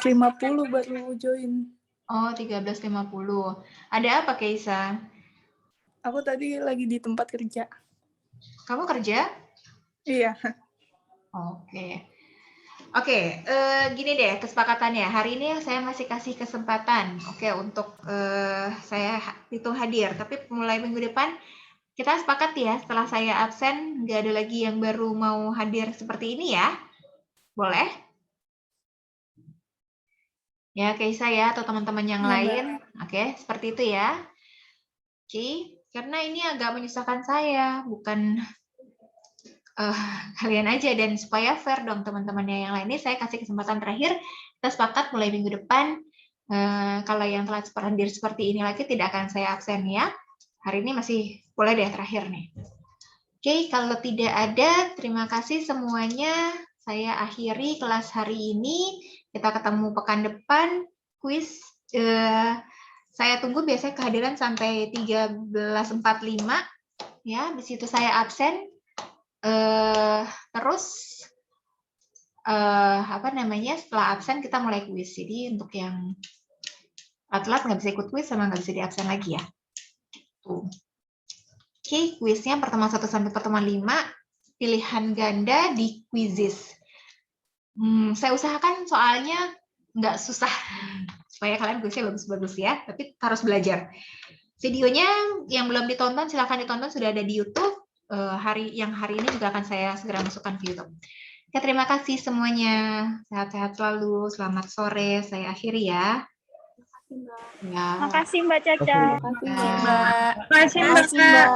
13.50 baru join. Oh, 13.50. Ada apa, Keisa? Aku tadi lagi di tempat kerja. Kamu kerja? Iya. Oke. Oke, gini deh kesepakatannya. Hari ini saya masih kasih kesempatan, oke, untuk saya hitung hadir. Tapi mulai minggu depan kita sepakat ya, setelah saya absen nggak ada lagi yang baru mau hadir seperti ini ya. Boleh? Ya, Keisa ya, atau teman-teman yang lain. Oke, seperti itu ya. Oke, karena ini agak menyusahkan saya, bukan kalian aja, dan supaya fair dong teman-temannya yang lain. Ini saya kasih kesempatan terakhir, kita sepakat mulai minggu depan, kalau yang telah hadir seperti ini lagi tidak akan saya absen ya. Hari ini masih boleh deh terakhir nih. Oke, kalau tidak ada, terima kasih semuanya. Saya akhiri kelas hari ini. Kita ketemu pekan depan, kuis. Saya tunggu biasanya kehadiran sampai 13.45. Ya, di situ saya absen. Terus setelah absen kita mulai kuis. Jadi untuk yang telat nggak bisa ikut kuis sama nggak bisa di absen lagi ya. Tuh. Oke, kuisnya pertemuan 1 sampai pertemuan 5, pilihan ganda di Quizizz. Saya usahakan soalnya nggak susah supaya kalian kuisnya bagus-bagus ya, tapi harus belajar. Videonya yang belum ditonton silahkan ditonton, sudah ada di YouTube. Hari ini juga akan saya segera masukkan ke YouTube. Ya, terima kasih semuanya. Sehat-sehat selalu. Selamat sore. Saya akhiri ya. Makasih Mbak Caca. Terima kasih, Mbak. Terima kasih, Mbak.